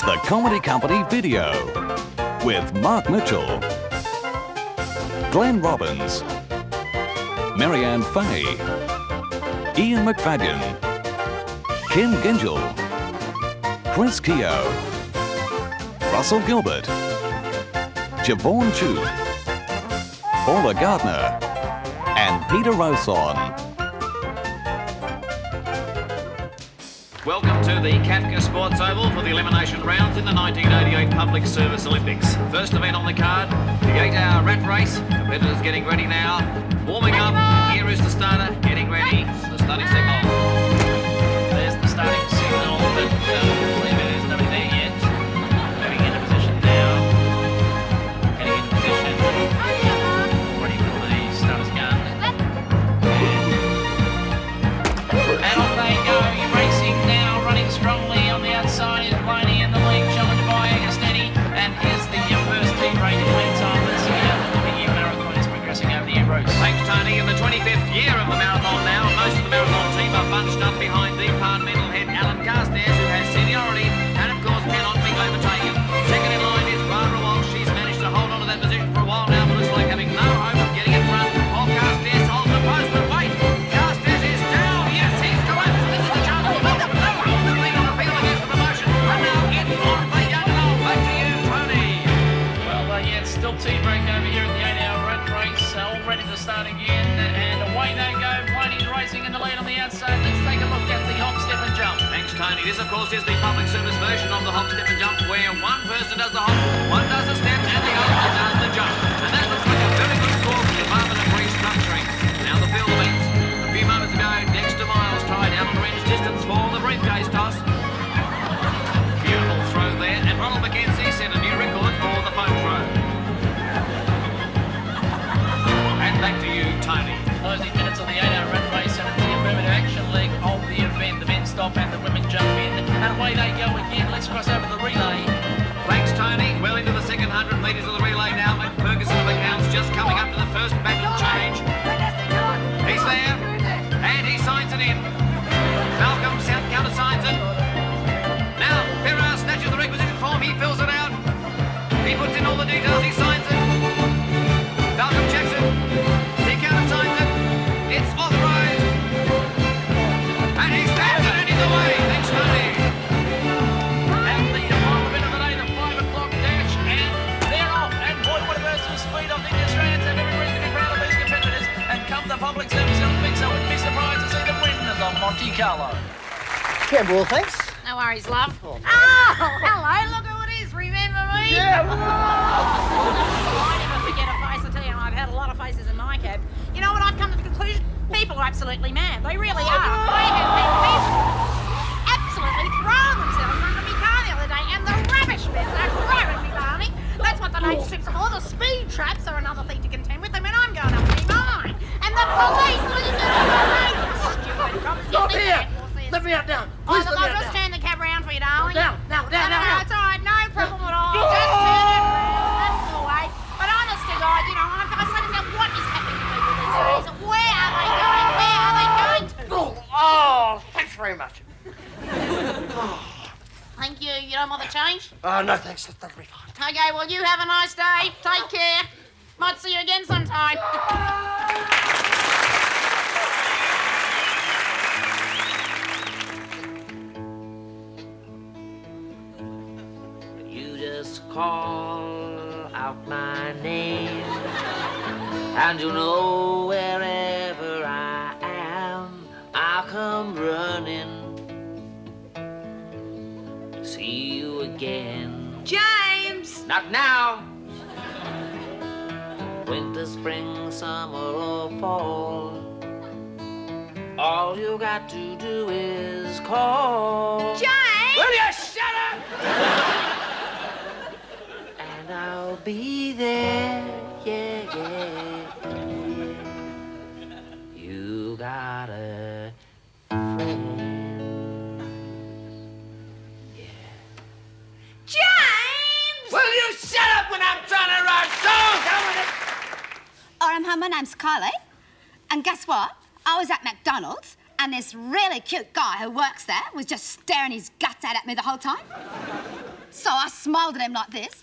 It's the Comedy Company Video with Mark Mitchell, Glenn Robbins, Marianne Fay, Ian McFadden, Kim Gingell, Chris Keogh, Russell Gilbert, Javon Chute, Paula Gardner, and Peter Rothorn. Welcome to the Kafka Sports Oval for the elimination rounds in the 1988 Public Service Olympics. First event on the card, the 8-hour rat race. Competitors getting ready now. Warming up. Here is the starter getting ready. The starting signal. There's the starting signal, but I believe there's nobody there yet. Moving into position now. Getting into position. Ready for the starter's gun. And off they go. Racing now, running strongly on the outside is Blaney in the lead, challenged by Agostini. And here's the first team rated lead time this year. The year marathon is progressing over the Ebros. Thanks, Tony. In the 25th year of the marathon now, most of the marathon team are bunched up behind the departmental head Alan Carstairs, who has seniority and, of course, cannot be overtaken. Second in line is Barbara Walsh. She's managed to hold on to that position for a while now, but looks like having no hope of getting in front of Carstairs. Holds the post, but wait, Carstairs is down. Yes, he's collapsed. This is the chance for the lead on the field against the promotion. And now in on the Young. Back to you, Tony. Well, yeah, it's still team break over here at the 8-hour rat race. All ready to start again. And away they go. Blaney's racing in the lead on the outside. Let's take a look at the hop, step and jump. Thanks, Tony. This, of course, is the public service version of the hop, step and jump, where one person does the hop, one does the step, and the other one does the jump. And that looks like a very good score for the Department of Restructuring. Now the field events. A few moments ago, Dexter Miles tried out on the range distance for the briefcase toss. Beautiful throw there, and Ronald McKenzie set a new record for the foam throw. And back to you, Tony. Closing minutes of the 8-hour rat race and the affirmative action leg of the event. The men stop and the women jump in. And away they go again. Let's cross over the relay. Thanks, Tony. Well into the second 100 metres of the relay now. And Ferguson of accounts just coming up to the first battle change. He's there. And he signs it in. Malcolm South countersigns it. Now, Ferrer snatches the requisition form. He fills it out. He puts in all the details. He signs it. Malcolm checks it. He countersigns it. It's authorised. And he stands it and he's away. Thanks, Tony. And the final bit of the day, the 5 o'clock dash. And they're off. And boy, what a burst of speed. I think the Australians have every reason to be proud of these competitors. And come the public service Olympics, I wouldn't be surprised to see them win the Monte Carlo. Campbell, thanks. No worries, love. Oh, Hello, look who it is. Remember me? Yeah. I never forget a face. I tell you, I've had a lot of faces in my cab. You know what? I've come to the conclusion, people are absolutely mad. They really are. I have had people absolutely throwing themselves under my car the other day, and the rubbish bins are driving me, Barney. That's what the nature strips are for. The speed traps are another thing to contend with. I mean, I'm going up to mine. And the police, what are you doing? Stop here. Let me out down. Please let me I'll out just down. turn the cab around for you, darling. Down. No, it's all right, no problem at all. Just turn it round, that's the way. But honest to God, you know, I say to myself, what is happening to people these days? Where are they going? Where are they going to? Oh, thanks very much. Thank you. You don't want the change? No, thanks. That'll be fine. Okay, well, you have a nice day. Take care. Might see you again sometime. You just call out my name, and you know wherever I am, I'll come running to see you again. James! Not now. Winter, spring, summer, or fall, all you got to do is call. James! Will you shut up? And I'll be there, yeah, yeah. You got a friend, yeah. James! Will you shut up when I'm trying to write songs? Hi, my name's Kylie. And guess what? I was at McDonald's and this really cute guy who works there was just staring his guts out at me the whole time. So I smiled at him like this.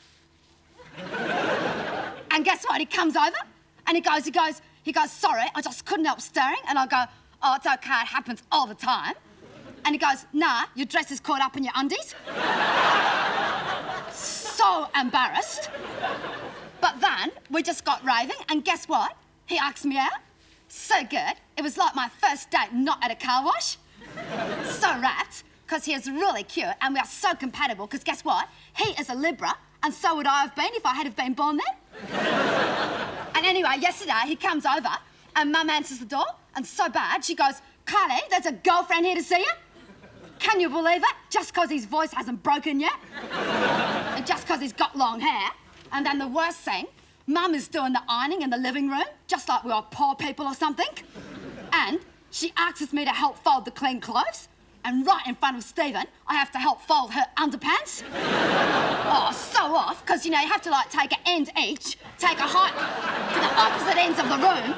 And guess what? He comes over and he goes, sorry, I just couldn't help staring. And I go, oh, it's okay, it happens all the time. And he goes, nah, your dress is caught up in your undies. So embarrassed. But then we just got raving, and guess what? He asked me out. So good. It was like my first date not at a car wash. So rapt, because he is really cute, and we are so compatible, because guess what? He is a Libra, and so would I have been if I had have been born then. And anyway, yesterday he comes over, and Mum answers the door, and so bad, she goes, Kylie, there's a girlfriend here to see you. Can you believe it? Just because his voice hasn't broken yet. And just because he's got long hair. And then the worst thing, Mum is doing the ironing in the living room, just like we are poor people or something. And she asks me to help fold the clean clothes. And right in front of Stephen, I have to help fold her underpants. Oh, so off, because, you know, you have to, like, take an end each, take a hike to the opposite ends of the room,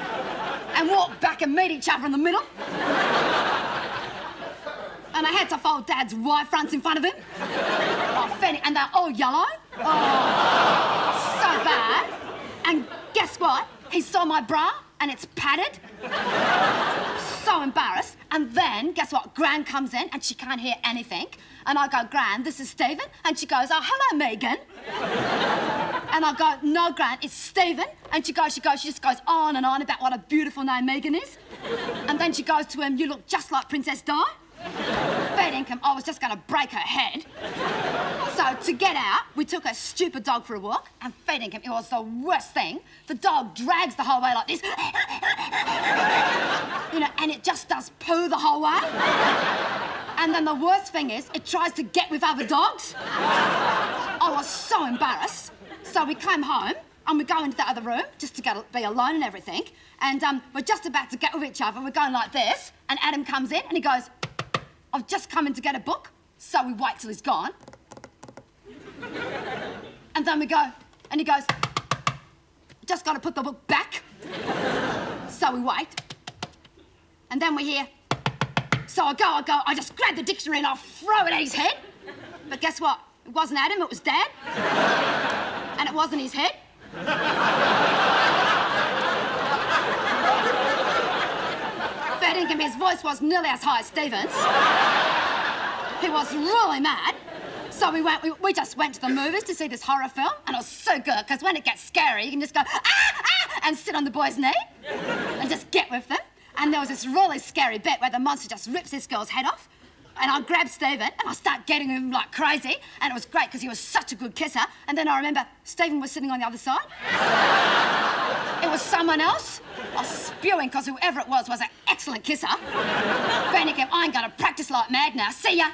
and walk back and meet each other in the middle. And I had to fold Dad's Y fronts in front of him. Oh, Fanny, and they're all yellow. Oh, so bad. And guess what? He saw my bra, and it's padded. So embarrassed. And then, guess what? Gran comes in, and she can't hear anything. And I go, Gran, this is Stephen. And she goes, oh, hello, Megan. And I go, no, Gran, it's Stephen. And she just goes on and on about what a beautiful name Megan is. And then she goes to him, you look just like Princess Di. Fair income, I was just going to break her head. So to get out, we took a stupid dog for a walk, and fair income, it was the worst thing. The dog drags the whole way like this. You know, and it just does poo the whole way. And then the worst thing is, it tries to get with other dogs. I was so embarrassed. So we came home, and we go into the other room, just to be alone and everything. And we're just about to get with each other. We're going like this, and Adam comes in, and he goes, I've just come in to get a book, so we wait till he's gone. And then we go, and he goes, just got to put the book back. So we wait. And then we hear, so I go, I just grab the dictionary and I throw it at his head. But guess what? It wasn't Adam, it was Dad. And it wasn't his head. His voice was nearly as high as Stephen's. He was really mad. So we just went to the movies to see this horror film, and it was so good, because when it gets scary, you can just go, ah, and sit on the boy's knee and just get with them. And there was this really scary bit where the monster just rips this girl's head off, and I grabbed Stephen, and I start getting him like crazy, and it was great, because he was such a good kisser. And then I remember Stephen was sitting on the other side. It was someone else. I was spewing, because whoever it was an excellent kisser. Fanny, I ain't gonna practice like mad now. See ya.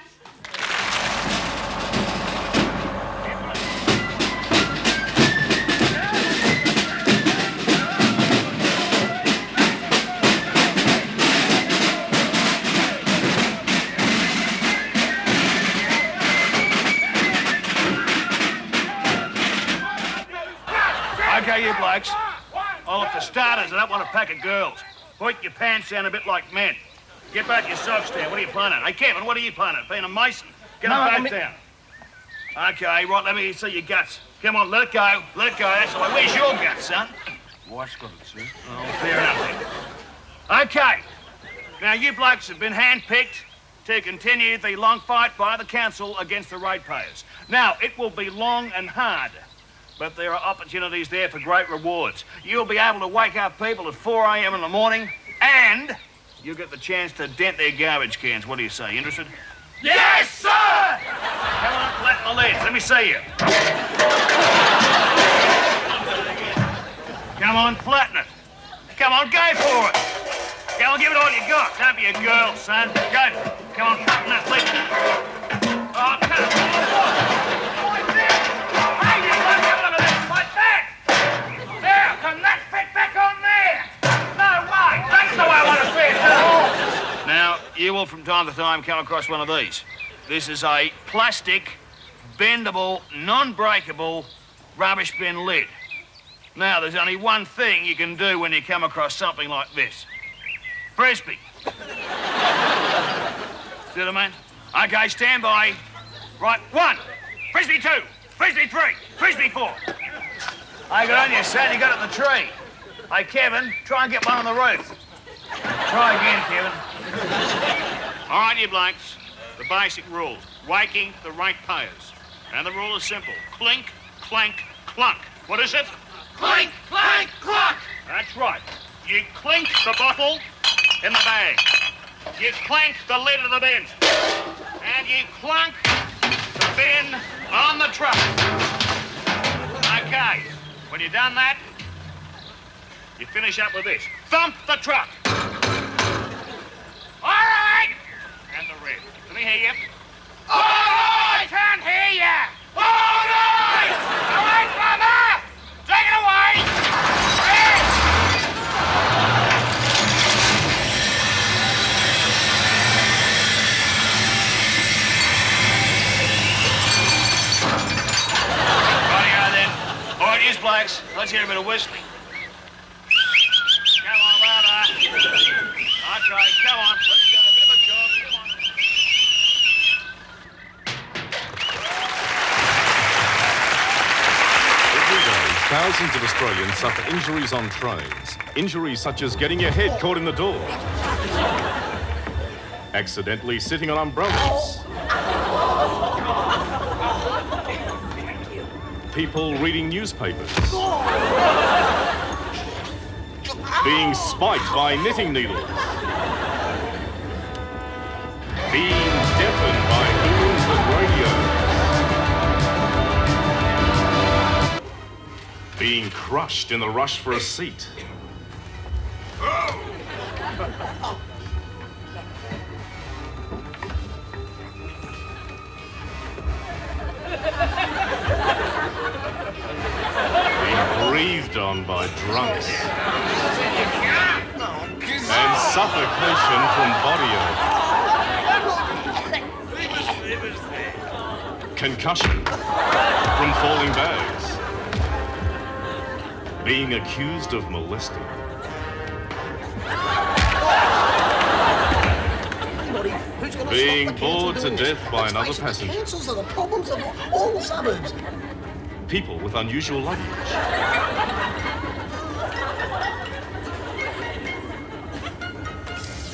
Okay, you blokes. Oh, look, for starters, I don't want a pack of girls. Point your pants down a bit like men. Get back your socks down. What are you planning? Hey, Kevin, what are you planning? Being a mason? Get them back down. Okay, right, let me see your guts. Come on, let it go. Let it go. That's all right. Where's your guts, son? Wife's got it, sir. Oh, fair enough then. Okay. Now, you blokes have been handpicked to continue the long fight by the council against the ratepayers. Now, it will be long and hard, but there are opportunities there for great rewards. You'll be able to wake up people at 4 a.m. in the morning, and you'll get the chance to dent their garbage cans. What do you say? Interested? Yes, sir! Come on, flatten the lids. Let me see you. Come on, flatten it. Come on, go for it. Come on, give it all you got. Don't be a girl, son. Go. Come on, flatten that lid. Oh, come on. Now, you will from time to time come across one of these. This is a plastic, bendable, non-breakable rubbish bin lid. Now, there's only one thing you can do when you come across something like this. Frisbee. See what I mean? Okay, stand by. Right, 1, Frisbee 2, Frisbee 3, Frisbee 4. Hey, good on you, son. You got it in the tree. Hey, Kevin, try and get one on the roof. Try again, Kevin. All right, you blokes. The basic rules. Waking the ratepayers. And the rule is simple. Clink, clank, clunk. What is it? Clink, clank, clunk. That's right. You clink the bottle in the bag. You clank the lid of the bin. And you clunk the bin on the truck. Okay. When you've done that, you finish up with this. Thump the truck. All right. And the red. Let me hear you. All right. Can't hear you. All right. All right, Plumber. Take it away. Red. Rightio then. All right, here's blokes. Let's hear a bit of whistling. Come on, louder. Okay, come on. Let's go. A bit of a jog. Come on. Every day, thousands of Australians suffer injuries on trains. Injuries such as getting your head caught in the door, accidentally sitting on umbrellas, people reading newspapers, being spiked by knitting needles, being deafened by news and radio, being crushed in the rush for a seat, being breathed on by drunks, and suffocation from body ache, concussion from falling bags, being accused of molesting, being bored to death by another passenger, Councils are the problems of all the suburbs. people with unusual luggage,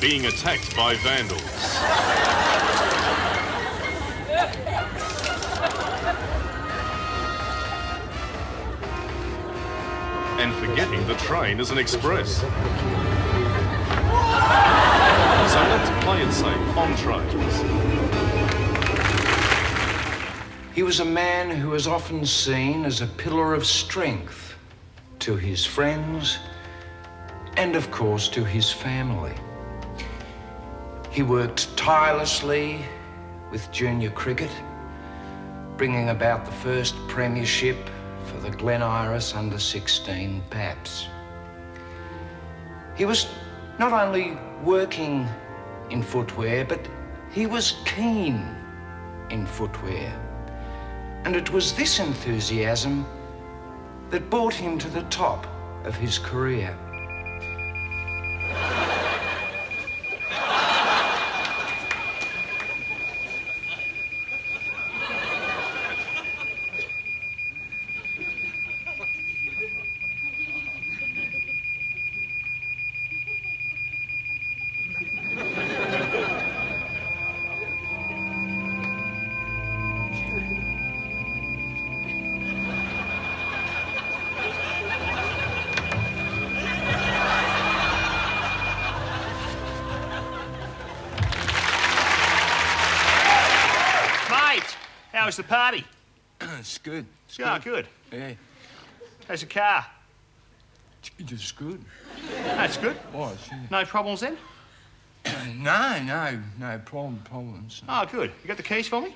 being attacked by vandals, and forgetting the train is an express. So let's play it safe on trains. He was a man who was often seen as a pillar of strength to his friends and, of course, to his family. He worked tirelessly with junior cricket, bringing about the first premiership for the Glen Iris under-16 Paps. He was not only working in footwear, but he was keen in footwear. And it was this enthusiasm that brought him to the top of his career. How's the party? It's good. Yeah, good. Yeah, How's the car? it's good. That's good. Was, yeah. No problems then? No problems. Oh, good. You got the keys for me?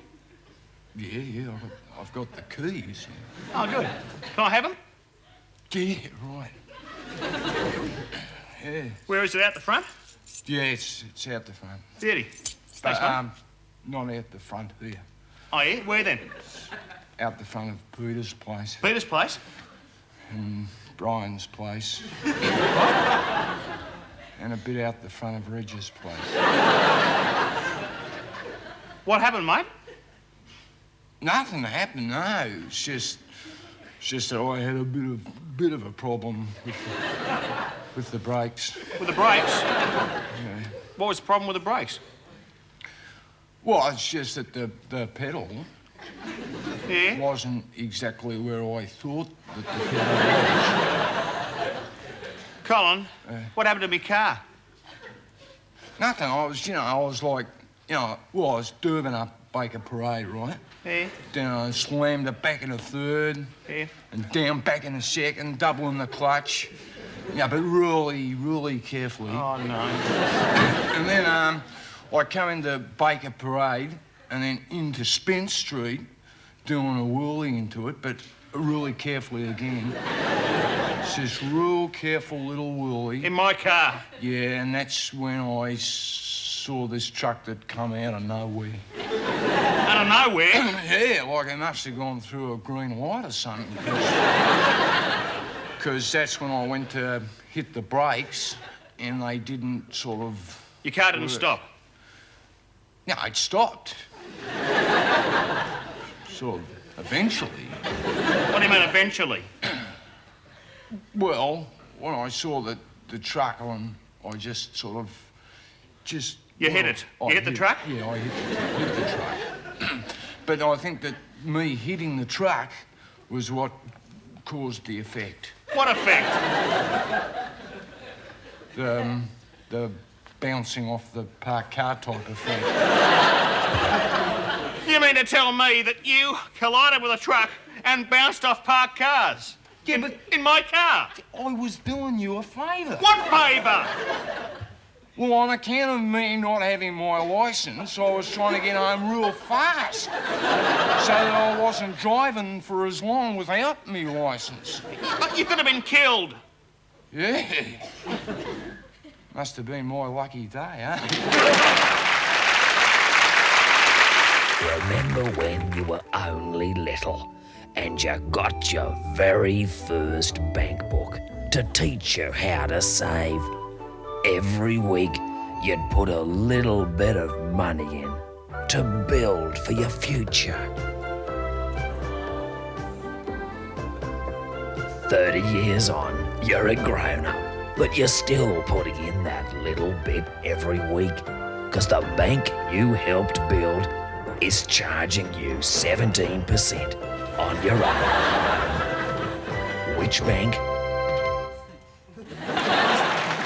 Yeah, I've got the keys. Oh, good. Can I have them? Yeah, right. Yeah, Where is it, out the front? yeah, it's out the front. Beauty. Thanks, But, mate. not out the front here. Oh, yeah? Where then? Out the front of Peter's place, Peter's place? Brian's place, and a bit out the front of Reg's place. What happened, mate? Nothing happened, no. It's just that I had a bit of a problem with the brakes. With the brakes? Yeah. What was the problem with the brakes? Well, it's just that the pedal wasn't exactly where I thought that the pedal was. Colin, what happened to me car? Nothing. I was like, I was Durban up Baker Parade, right? Yeah. Then I slammed it back in the third. Yeah. And down back in the second, doubling the clutch. Yeah, but really, really carefully. Oh, no. And then I come into Baker Parade and then into Spence Street, doing a whirling into it, but really carefully again. It's this real careful little whirly. In my car? Yeah, and that's when I saw this truck that come out of nowhere. Out of nowhere? Yeah, like it must have gone through a green light or something. Because that's when I went to hit the brakes and they didn't sort of... Your car didn't stop? No, it stopped. Sort of, eventually. What do you mean, eventually? Well, when I saw the truck on, I just sort of... You hit it? You hit the truck? Yeah, I hit the truck. But I think that me hitting the truck was what caused the effect. What effect? The bouncing off the parked car type effect. You mean to tell me that you collided with a truck and bounced off parked cars? Yeah, but... In my car? I was doing you a favour. What favour? Well, on account of me not having my licence, I was trying to get home real fast. So that I wasn't driving for as long without me licence. You could have been killed. Yeah. Must have been my lucky day, huh? Remember when you were only little and you got your very first bank book to teach you how to save? Every week, you'd put a little bit of money in to build for your future. 30 years on, you're a grown-up, but you're still putting in that little bit every week because the bank you helped build is charging you 17% on your own. Which bank?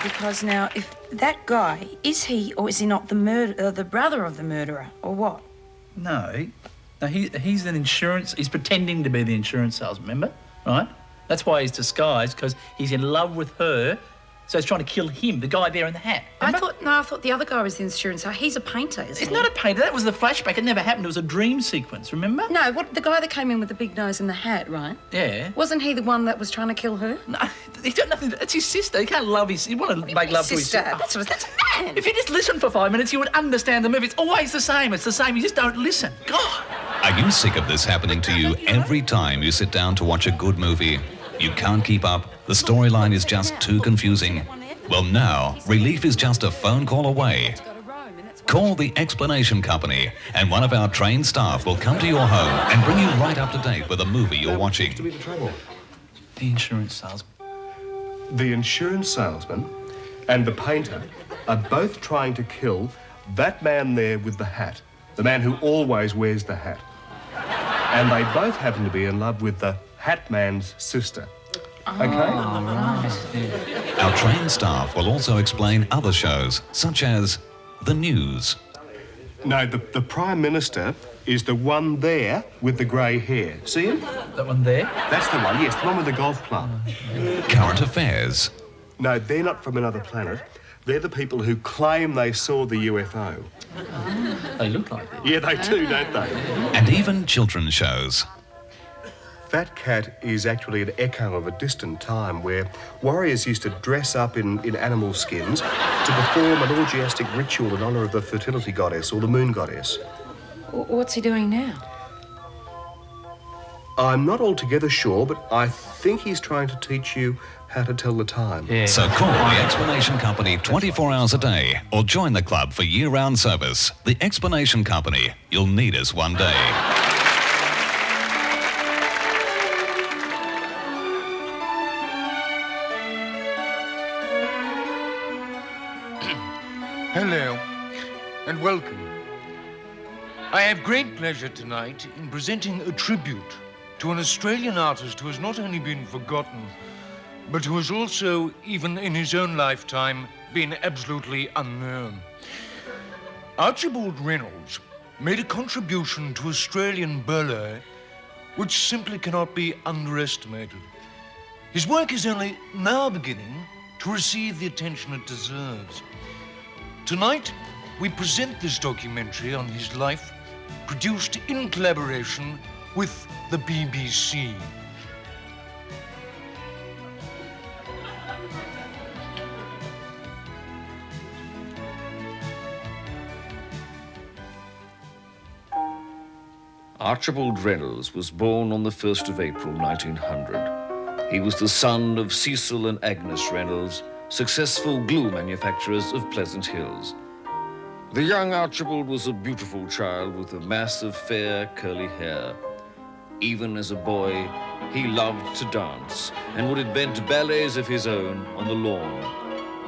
Because now, if that guy, is he or is he not the brother of the murderer, or what? No, he's an insurance... He's pretending to be the insurance salesman, remember? Right? That's why he's disguised, because he's in love with her, so he's trying to kill him, the guy there in the hat. Remember? I thought the other guy was the insurance. He's a painter, isn't he? He's not a painter. That was the flashback. It never happened. It was a dream sequence, remember? No, the guy that came in with the big nose and the hat, right? Yeah. Wasn't he the one that was trying to kill her? No, he's got nothing... It's his sister. He can't love his... You want to make love to his sister. That's a man. If you just listen for 5 minutes, you would understand the movie. It's always the same. It's the same. You just don't listen. God. Are you sick of this happening to you every time you sit down to watch a good movie? You can't keep up. The storyline is just too confusing. Well, now, relief is just a phone call away. Call the Explanation Company, and one of our trained staff will come to your home and bring you right up to date with a movie you're watching. The insurance salesman. The insurance salesman and the painter are both trying to kill that man there with the hat, the man who always wears the hat. And they both happen to be in love with the hat man's sister. Okay? Right. Our trained staff will also explain other shows, such as the news. No, the Prime Minister is the one there with the grey hair. See him? That one there? That's the one, yes, the one with the golf club. Current affairs. No, they're not from another planet. They're the people who claim they saw the UFO. They look like it. Yeah, they do, don't they? And even children's shows. That cat is actually an echo of a distant time where warriors used to dress up in animal skins to perform an orgiastic ritual in honour of the fertility goddess or the moon goddess. What's he doing now? I'm not altogether sure, but I think he's trying to teach you how to tell the time. Yeah. So call the Explanation Company 24 hours a day or join the club for year-round service. The Explanation Company. You'll need us one day. Hello, and welcome. I have great pleasure tonight in presenting a tribute to an Australian artist who has not only been forgotten, but who has also, even in his own lifetime, been absolutely unknown. Archibald Reynolds made a contribution to Australian burlesque which simply cannot be underestimated. His work is only now beginning to receive the attention it deserves. Tonight, we present this documentary on his life, produced in collaboration with the BBC. Archibald Reynolds was born on the 1st of April 1900. He was the son of Cecil and Agnes Reynolds, successful glue manufacturers of Pleasant Hills. The young Archibald was a beautiful child with a mass of fair, curly hair. Even as a boy, he loved to dance and would invent ballets of his own on the lawn.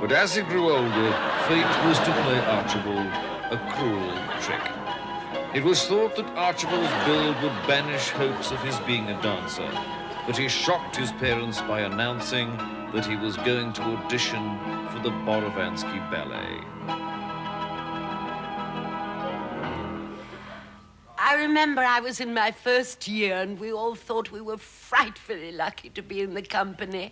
But as he grew older, fate was to play Archibald a cruel trick. It was thought that Archibald's build would banish hopes of his being a dancer, but he shocked his parents by announcing that he was going to audition for the Borovansky Ballet. I remember I was in my first year and we all thought we were frightfully lucky to be in the company.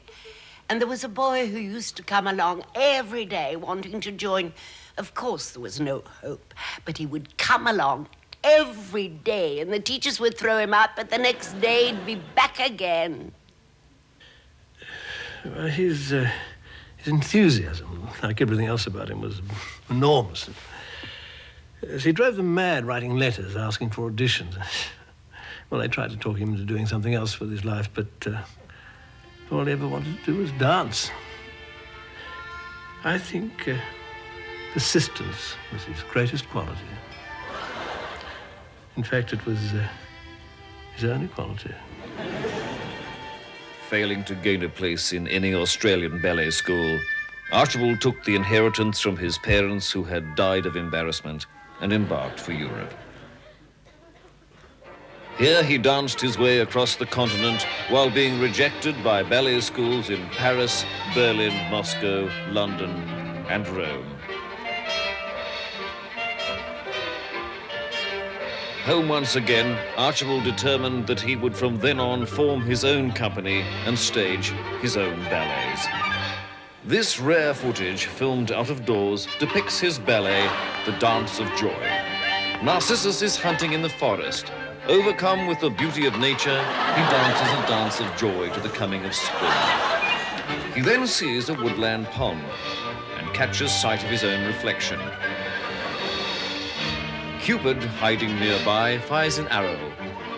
And there was a boy who used to come along every day wanting to join. Of course, there was no hope, but he would come along every day, and the teachers would throw him out, but the next day he'd be back again. Well, his enthusiasm, like everything else about him, was enormous. He drove them mad writing letters asking for auditions. Well, they tried to talk him into doing something else with his life, but all he ever wanted to do was dance. I think persistence was his greatest quality. In fact, it was his only quality. Failing to gain a place in any Australian ballet school, Archibald took the inheritance from his parents who had died of embarrassment and embarked for Europe. Here he danced his way across the continent while being rejected by ballet schools in Paris, Berlin, Moscow, London, and Rome. Home once again, Archibald determined that he would from then on form his own company and stage his own ballets. This rare footage, filmed out of doors, depicts his ballet, The Dance of Joy. Narcissus is hunting in the forest. Overcome with the beauty of nature, he dances a dance of joy to the coming of spring. He then sees a woodland pond and catches sight of his own reflection. Cupid, hiding nearby, fires an arrow,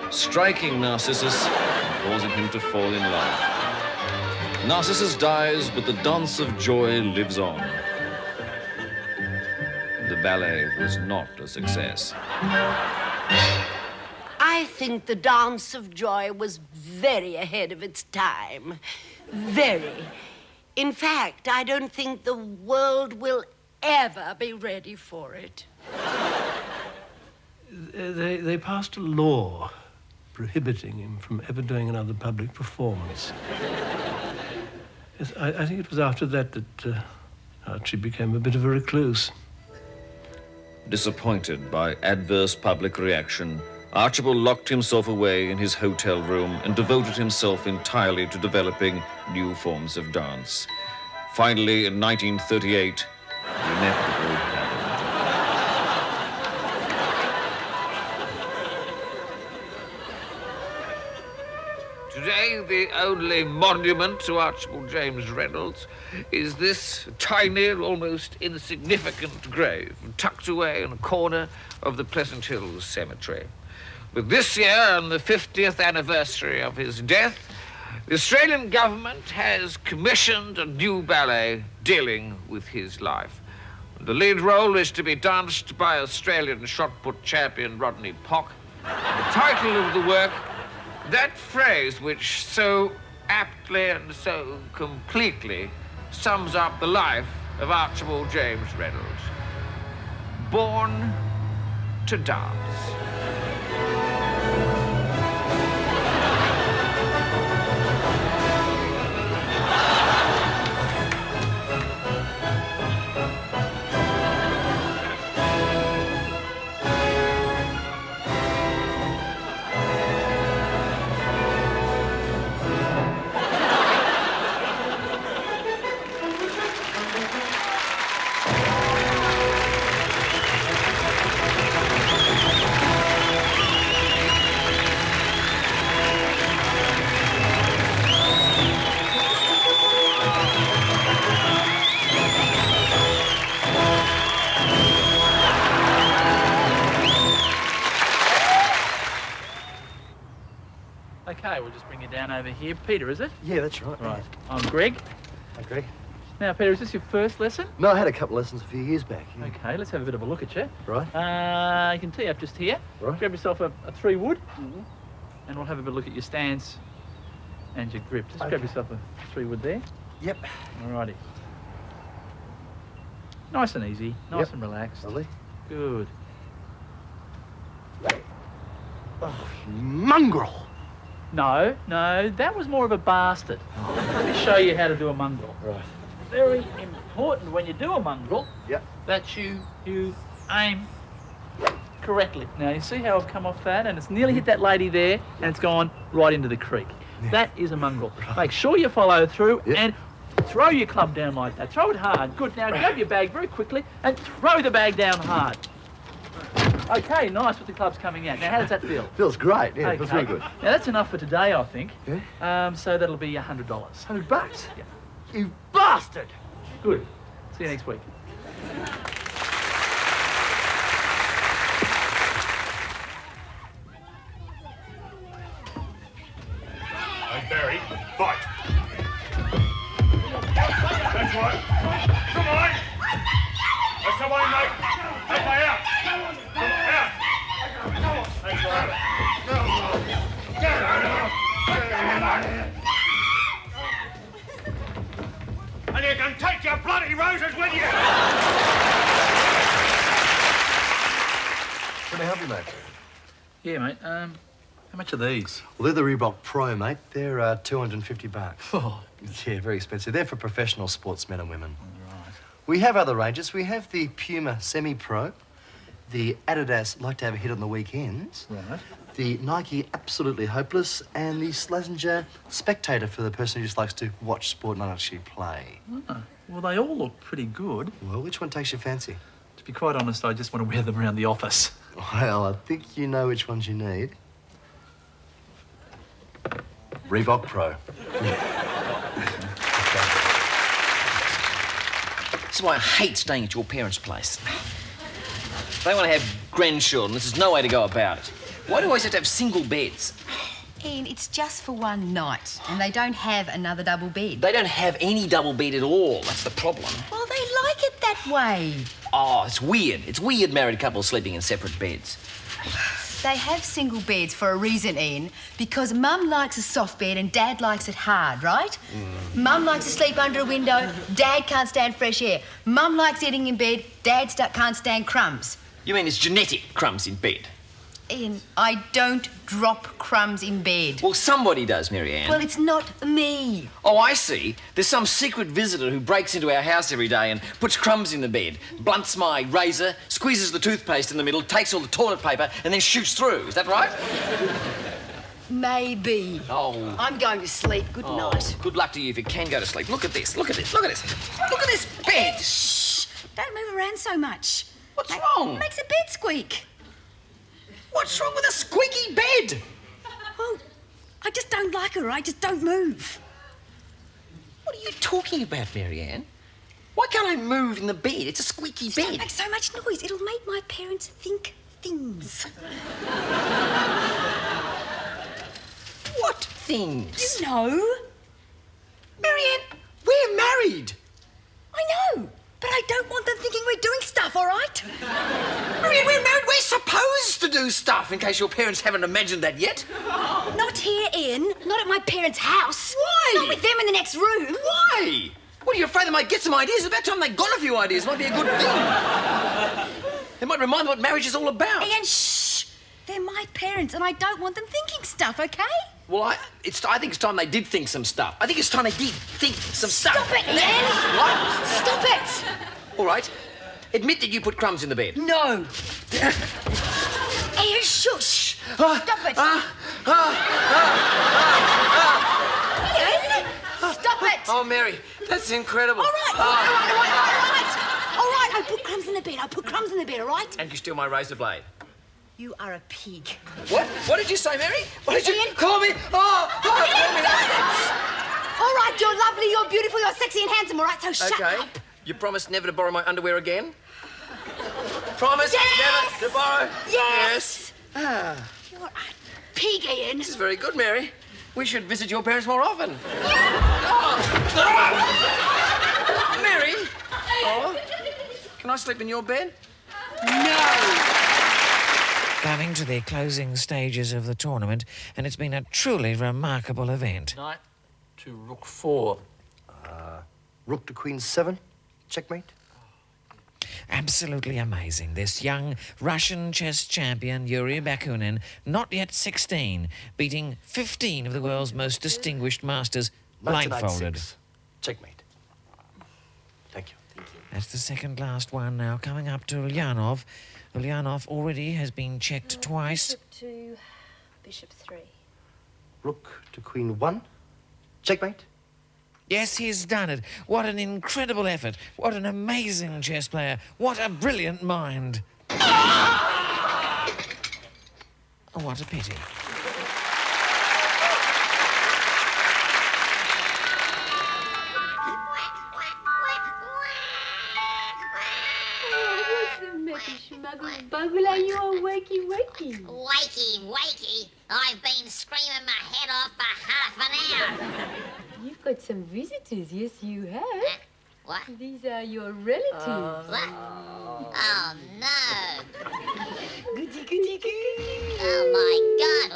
striking Narcissus and causing him to fall in love. Narcissus dies, but the dance of joy lives on. The ballet was not a success. I think the Dance of Joy was very ahead of its time. Very. In fact, I don't think the world will ever be ready for it. They passed a law prohibiting him from ever doing another public performance. Yes, I think it was after that Archie became a bit of a recluse. Disappointed by adverse public reaction, Archibald locked himself away in his hotel room and devoted himself entirely to developing new forms of dance. Finally, in 1938, the inevitable happened. Today, the only monument to Archibald James Reynolds is this tiny, almost insignificant grave tucked away in a corner of the Pleasant Hills Cemetery. But this year, on the 50th anniversary of his death, the Australian government has commissioned a new ballet dealing with his life. The lead role is to be danced by Australian shot put champion Rodney Pock. The title of the work, that phrase which so aptly and so completely sums up the life of Archibald James Reynolds. born to dance. Okay, we'll just bring you down over here. Peter, is it? Yeah, that's right. Right. I'm Greg. Hi, Greg. Now, Peter, is this your first lesson? No, I had a couple lessons a few years back. Yeah. Okay, let's have a bit of a look at you. Right. You can tee up just here. Right. Grab yourself a 3-wood, and we'll have a bit of a look at your stance and your grip. Just grab yourself a 3-wood there. Yep. Alrighty. Nice and easy, nice and relaxed. Lovely. Good. Oh, mongrel! No, that was more of a bastard. Let me show you how to do a mongrel. Right. Very important when you do a mongrel Yep. that you aim correctly. Now, you see how I've come off that and it's nearly hit that lady there and it's gone right into the creek. Yeah. That is a mongrel. Make sure you follow through and throw your club down like that. Throw it hard. Good. Now, grab your bag very quickly and throw the bag down hard. Okay, nice with the clubs coming out. Now, how does that feel? Feels great, yeah, Okay. feels really good. Now, that's enough for today, I think. Yeah? So that'll be $100. $100? Yeah. You bastard! Good. See you next week. Hey, Barry, fight. That's right. Come on. That's the way, mate. That way out. Come on, out. That's right. And you can take your bloody roses with you. Can I help you, mate? Yeah, mate. How much are these? Well, they're the Reebok Pro, mate. They're $250. Oh. Yeah, very expensive. They're for professional sportsmen and women. Right. We have other ranges. We have the Puma Semi-Pro, the Adidas Like to Have a Hit on the Weekends, Right. the Nike Absolutely Hopeless, and the Slazenger Spectator for the person who just likes to watch sport, not actually play. Oh. Well, they all look pretty good. Well, which one takes your fancy? To be quite honest, I just want to wear them around the office. Well, I think you know which ones you need. Reebok Pro. This is why I hate staying at your parents' place. They want to have grandchildren. This is no way to go about it. Why do I always have to have single beds? Ian, it's just for one night, and they don't have another double bed. They don't have any double bed at all. That's the problem. Well, they like it that way. Oh, it's weird. It's weird married couples sleeping in separate beds. They have single beds for a reason, Ian, because Mum likes a soft bed and Dad likes it hard, right? Mum likes to sleep under a window, Dad can't stand fresh air. Mum likes eating in bed, Dad can't stand crumbs. You mean it's genetic crumbs in bed? Ian, I don't drop crumbs in bed. Well, somebody does, Mary Ann. Well, it's not me. Oh, I see. There's some secret visitor who breaks into our house every day and puts crumbs in the bed, blunts my razor, squeezes the toothpaste in the middle, takes all the toilet paper, and then shoots through. Is that right? Maybe. Oh. I'm going to sleep. Good night. Good luck to you if you can go to sleep. Look at this. Look at this. Look at this. Look at this bed. Shh! Don't move around so much. What's wrong? It makes a bed squeak. What's wrong with a squeaky bed? Well, I just don't like it, all right? Just don't move. What are you talking about, Mary Ann? Why can't I move in the bed? It's a squeaky bed. Don't make so much noise. It'll make my parents think things. What things? You know. Mary Ann, we're married. I know, but I don't want them thinking we're doing stuff, all right? Mary Ann, we're married. We're supposed to do stuff, in case your parents haven't imagined that yet. Not here, Ian. Not at my parents' house. Why? Not with them in the next room. Why? What, are you afraid they might get some ideas? About time they got a few ideas. Might be a good thing. It might remind them what marriage is all about. Ian, shh! They're my parents, and I don't want them thinking stuff, OK? Well, I think it's time they did think some stuff. I think it's time they did think some stuff. Stop it, Ian! What? Stop it! All right. Admit that you put crumbs in the bed. No. Ian, shush! Stop it! Ian! Stop it! Oh, Mary, that's incredible. All right, all right. I put crumbs in the bed, all right? And you steal my razor blade. You are a pig. What? What did you say, Mary? What did you Ian, call me? Call me that. All right, you're lovely, you're beautiful, you're sexy and handsome, all right? So shut Okay. up. You promised never to borrow my underwear again? Promise Yes! never to borrow? Yes! Ah. You're a pig, Ian. This is very good, Mary. We should visit your parents more often. Mary! Oh, can I sleep in your bed? Coming to the closing stages of the tournament, and it's been a truly remarkable event. Knight to rook 4. Rook to queen 7. Checkmate. Absolutely amazing. This young Russian chess champion, Yuri Bakunin, not yet 16, beating 15 of the world's most distinguished masters Knight to knight blindfolded. 6. Checkmate. Thank you. That's the second last one now, coming up to Ulyanov. Ulyanov already has been checked twice. Bishop 2, bishop 3. Rook to queen 1. Checkmate. Yes, he's done it. What an incredible effort. What an amazing chess player. What a brilliant mind. Oh, what a pity. Buggle, are you all wakey? Wakey. I've been screaming my head off for half an hour. You've got some visitors, yes you have. What? These are your relatives. What? Oh, no. Goody. Oh, my God.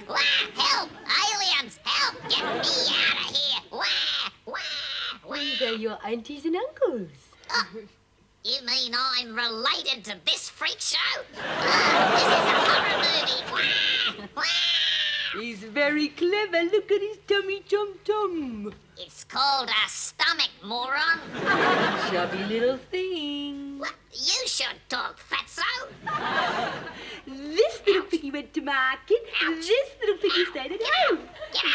Wah! Help! Aliens! Help! Get me out of here! Wah! These are your aunties and uncles. You mean I'm related to this freak show? This is a horror movie. Wah! He's very clever. Look at his tummy tom. It's called a stomach, moron. Chubby little thing. What? You should talk, fatso. This little piggy went to market. This little piggy stayed at home.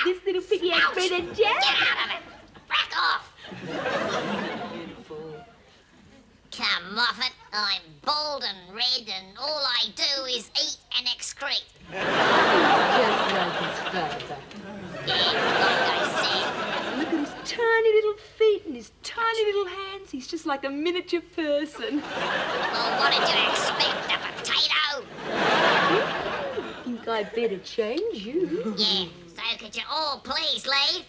This little piggy had bread and jam. Get out of it. Back off. Come off it. I'm bald and red, and all I do is eat and excrete. Just like his father. Yeah, like I said. Look at his tiny little feet and his tiny little hands. He's just like a miniature person. Well, what did you expect, a potato? I think I'd better change you. Yeah, so could you all please leave?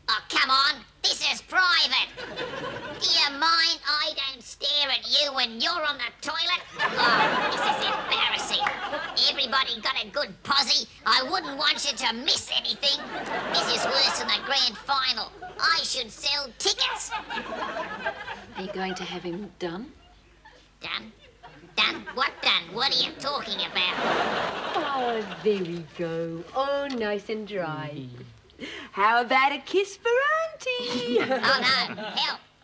Oh, come on. This is private. Do you mind I don't stare at you when you're on the toilet? Oh, this is embarrassing. Everybody got a good posse. I wouldn't want you to miss anything. This is worse than the grand final. I should sell tickets. Are you going to have him done? Done? Done? What done? What are you talking about? Oh, there we go. Oh, nice and dry. How about a kiss for Auntie? Oh, no.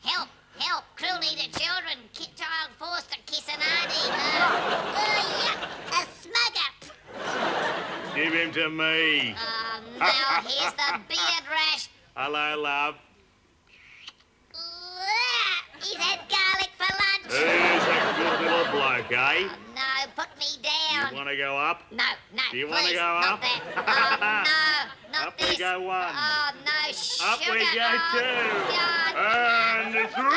Help. Cruelly to children. Child forced to kiss an auntie. Yuck. A smugger. Give him to me. Now here's the beard rash. Hello, love. He's had garlic for lunch. Who's a good little bloke, eh? No, put me down. You want to go up? No, Do you please, want to go not up? that. Oh, no, not Up this. we go one. Oh, no, sugar. Up we go two. God. And three. No.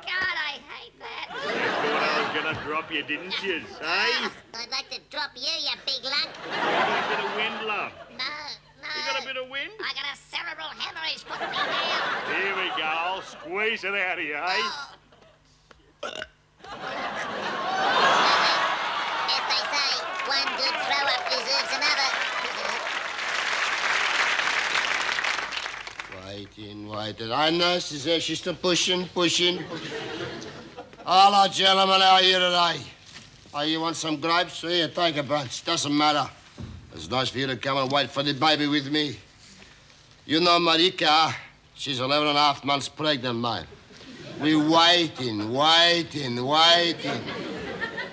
God, I hate that. You thought I was going to drop you, didn't you, eh? I'd like to drop you, you big lunk. You got a bit of wind, love. No. You got a bit of wind? I got a cerebral hemorrhage. Put me down. Here we go. I'll squeeze it out of you, eh? As they say, one good throw-up deserves another. Waiting. I know, she's there. She's still pushing. Hello, gentlemen, how are you today? Oh, you want some grapes? Here, take a bunch. Doesn't matter. It's nice for you to come and wait for the baby with me. You know Marika, she's 11 and a half months pregnant, mate. We're waiting.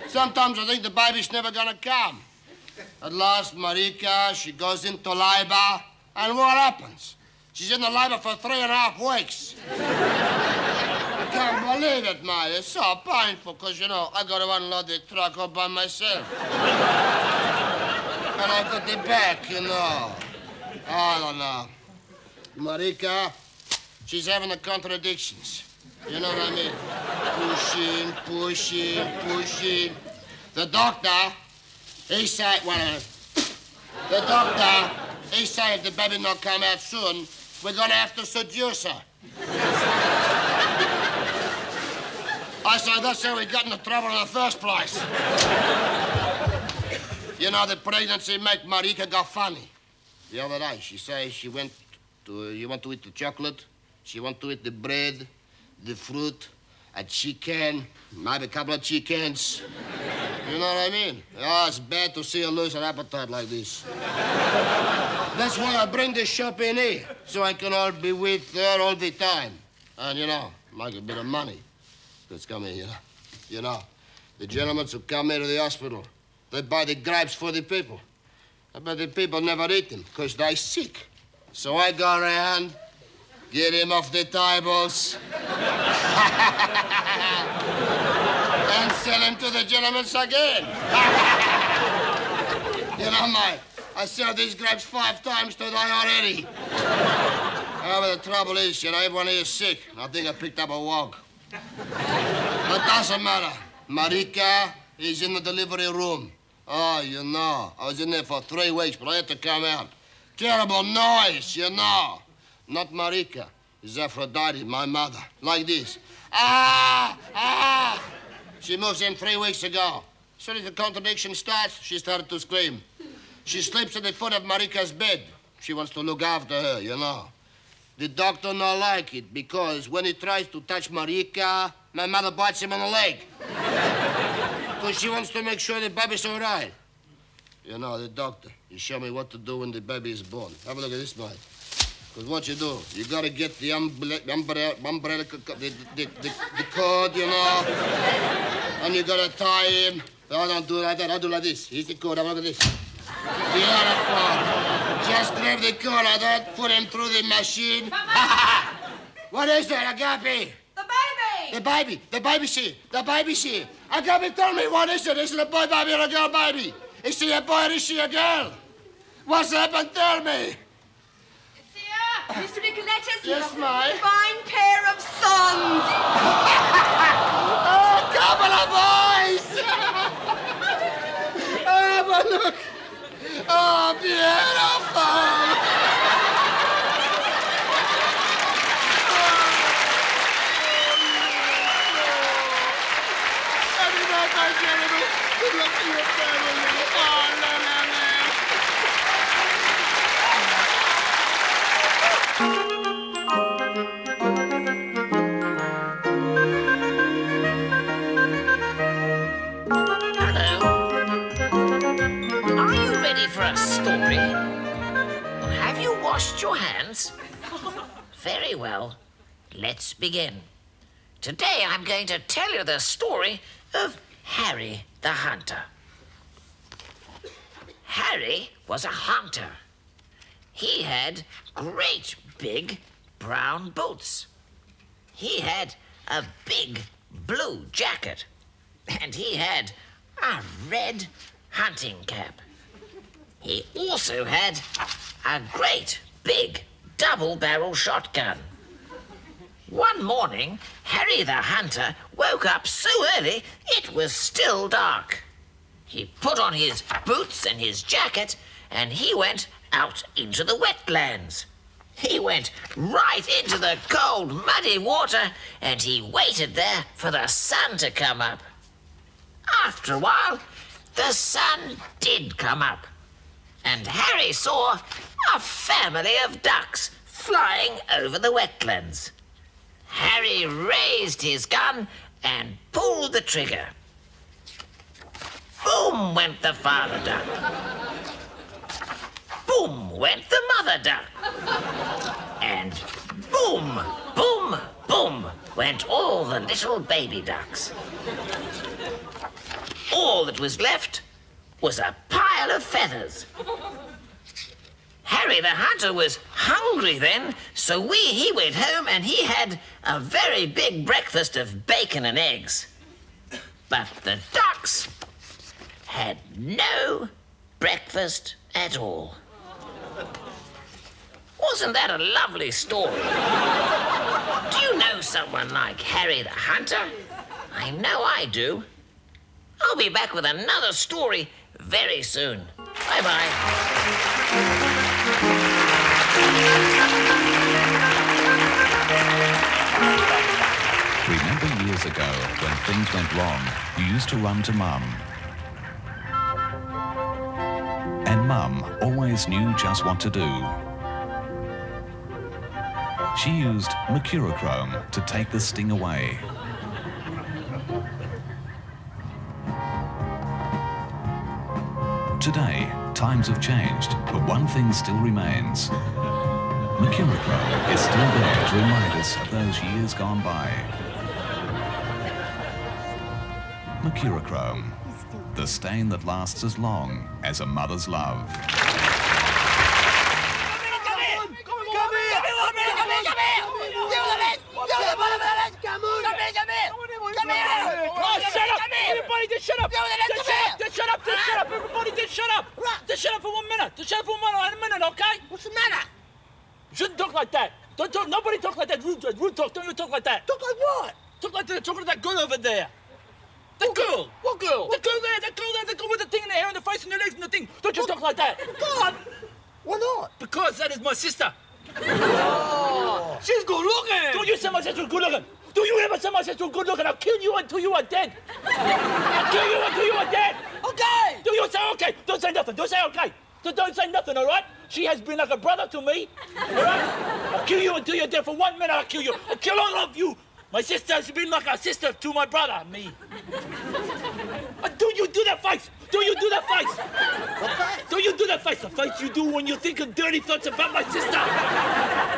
Sometimes I think the baby's never gonna come. At last, Marika, she goes into labor, and what happens? She's in the labor for 3.5 weeks. I can't believe it, mate. It's so painful, because, you know, I got to unload the truck all by myself. And I got the back, you know. I don't know. Marika, she's having the contradictions. You know what I mean? Pushing. The doctor, he said, wait a minute. The doctor, he said if the baby not come out soon, we're gonna have to seduce her. I said, that's how we got into trouble in the first place. You know, the pregnancy make Marika go funny. The other day, she says you want to eat the chocolate, she want to eat the bread, the fruit, a chicken, maybe a couple of chickens. You know what I mean? Oh, it's bad to see her lose her appetite like this. That's why I bring this shop in here, so I can all be with her all the time. And, you know, make a bit of money. Let's come in here. You know, the gentlemen who come here to the hospital, they buy the grapes for the people. But the people never eat them, because they're sick. So I go around, get him off the tables, and sell him to the gentlemen again. You know, mate, I sell these grapes 5 times today already. However, the trouble is, you know, everyone here is sick. I think I picked up a wog. But doesn't matter. Marika is in the delivery room. Oh, you know, I was in there for 3 weeks, but I had to come out. Terrible noise, you know. Not Marika. It's Aphrodite, my mother. Like this. Ah! She moves in 3 weeks ago. As soon as the contradiction starts, she started to scream. She sleeps at the foot of Marika's bed. She wants to look after her, you know. The doctor not like it, because when he tries to touch Marika, my mother bites him on the leg. Because she wants to make sure the baby's all right. You know, the doctor, he showed me what to do when the baby is born. Have a look at this, mate. Because what you do, you gotta get the umbrella, the cord, you know, and you gotta tie him. No, don't do it like that. I'll do like this. Here's the cord. Have a look at this. Beautiful. Just grab the cord like that, put him through the machine. What is that, Agape? The baby. The baby's here. The baby's here. Agape, tell me, what is it? Is it a boy baby or a girl baby? Is she a boy or is she a girl? What's happened? Tell me. Mr. Nicolettis, you Yes, have ma'am. a fine pair of sons. Oh, couple of boys! Oh, but look. Oh, beautiful! Happy birthday, gentlemen. Good luck to your family. Oh, la, la, la. Are you ready for a story? Well, have you washed your hands? Very well. Let's begin. Today I'm going to tell you the story of Harry the Hunter. Harry was a hunter. He had great big brown boots. He had a big blue jacket. And he had a red hunting cap. He also had a great big double-barrel shotgun. One morning, Harry the Hunter woke up so early it was still dark. He put on his boots and his jacket and he went out into the wetlands. He went right into the cold, muddy water and he waited there for the sun to come up. After a while, the sun did come up, and Harry saw a family of ducks flying over the wetlands. Harry raised his gun and pulled the trigger. Boom went the father duck. Boom went the mother duck. And boom, boom, boom went all the little baby ducks. All that was left was a pile of feathers. Harry the Hunter was hungry then, so he went home and he had a very big breakfast of bacon and eggs. But the ducks had no breakfast at all. Wasn't that a lovely story? Do you know someone like Harry the Hunter? I know I do. I'll be back with another story very soon. Bye-bye. Remember years ago when things went wrong, you used to run to Mum. And Mum always knew just what to do. She used mercurochrome to take the sting away. Today, times have changed, but one thing still remains. Mercurochrome is still there to remind us of those years gone by. Mercurochrome, the stain that lasts as long as a mother's love. Shut up! Everybody just shut up! Just shut up for 1 minute! Just shut up for 1 minute! In a minute, okay? What's the matter? You shouldn't talk like that. Don't talk. Nobody talk like that. Rude talk. Don't you talk like that. Talk like what? Talk like that. Talking to that girl over there. The girl. What girl? The girl there. The girl with the thing in the hair and the face and the legs and the thing. Don't you talk like that. God. Why not? Because that is my sister. Oh. She's good looking. Don't you say my sister's good looking. Do you ever say my sister's good looking? I'll kill you until you are dead. I'll kill you until you are dead. Okay. Do you say okay? Don't say nothing. Don't say okay. Don't say nothing, all right? She has been like a brother to me, all right? I'll kill you until you're dead. For 1 minute, I'll kill you. I'll kill all of you. My sister has been like a sister to my brother, me. Do you do that face? Do you do that face? What face? Do you do that face? The face you do when you think of dirty thoughts about my sister.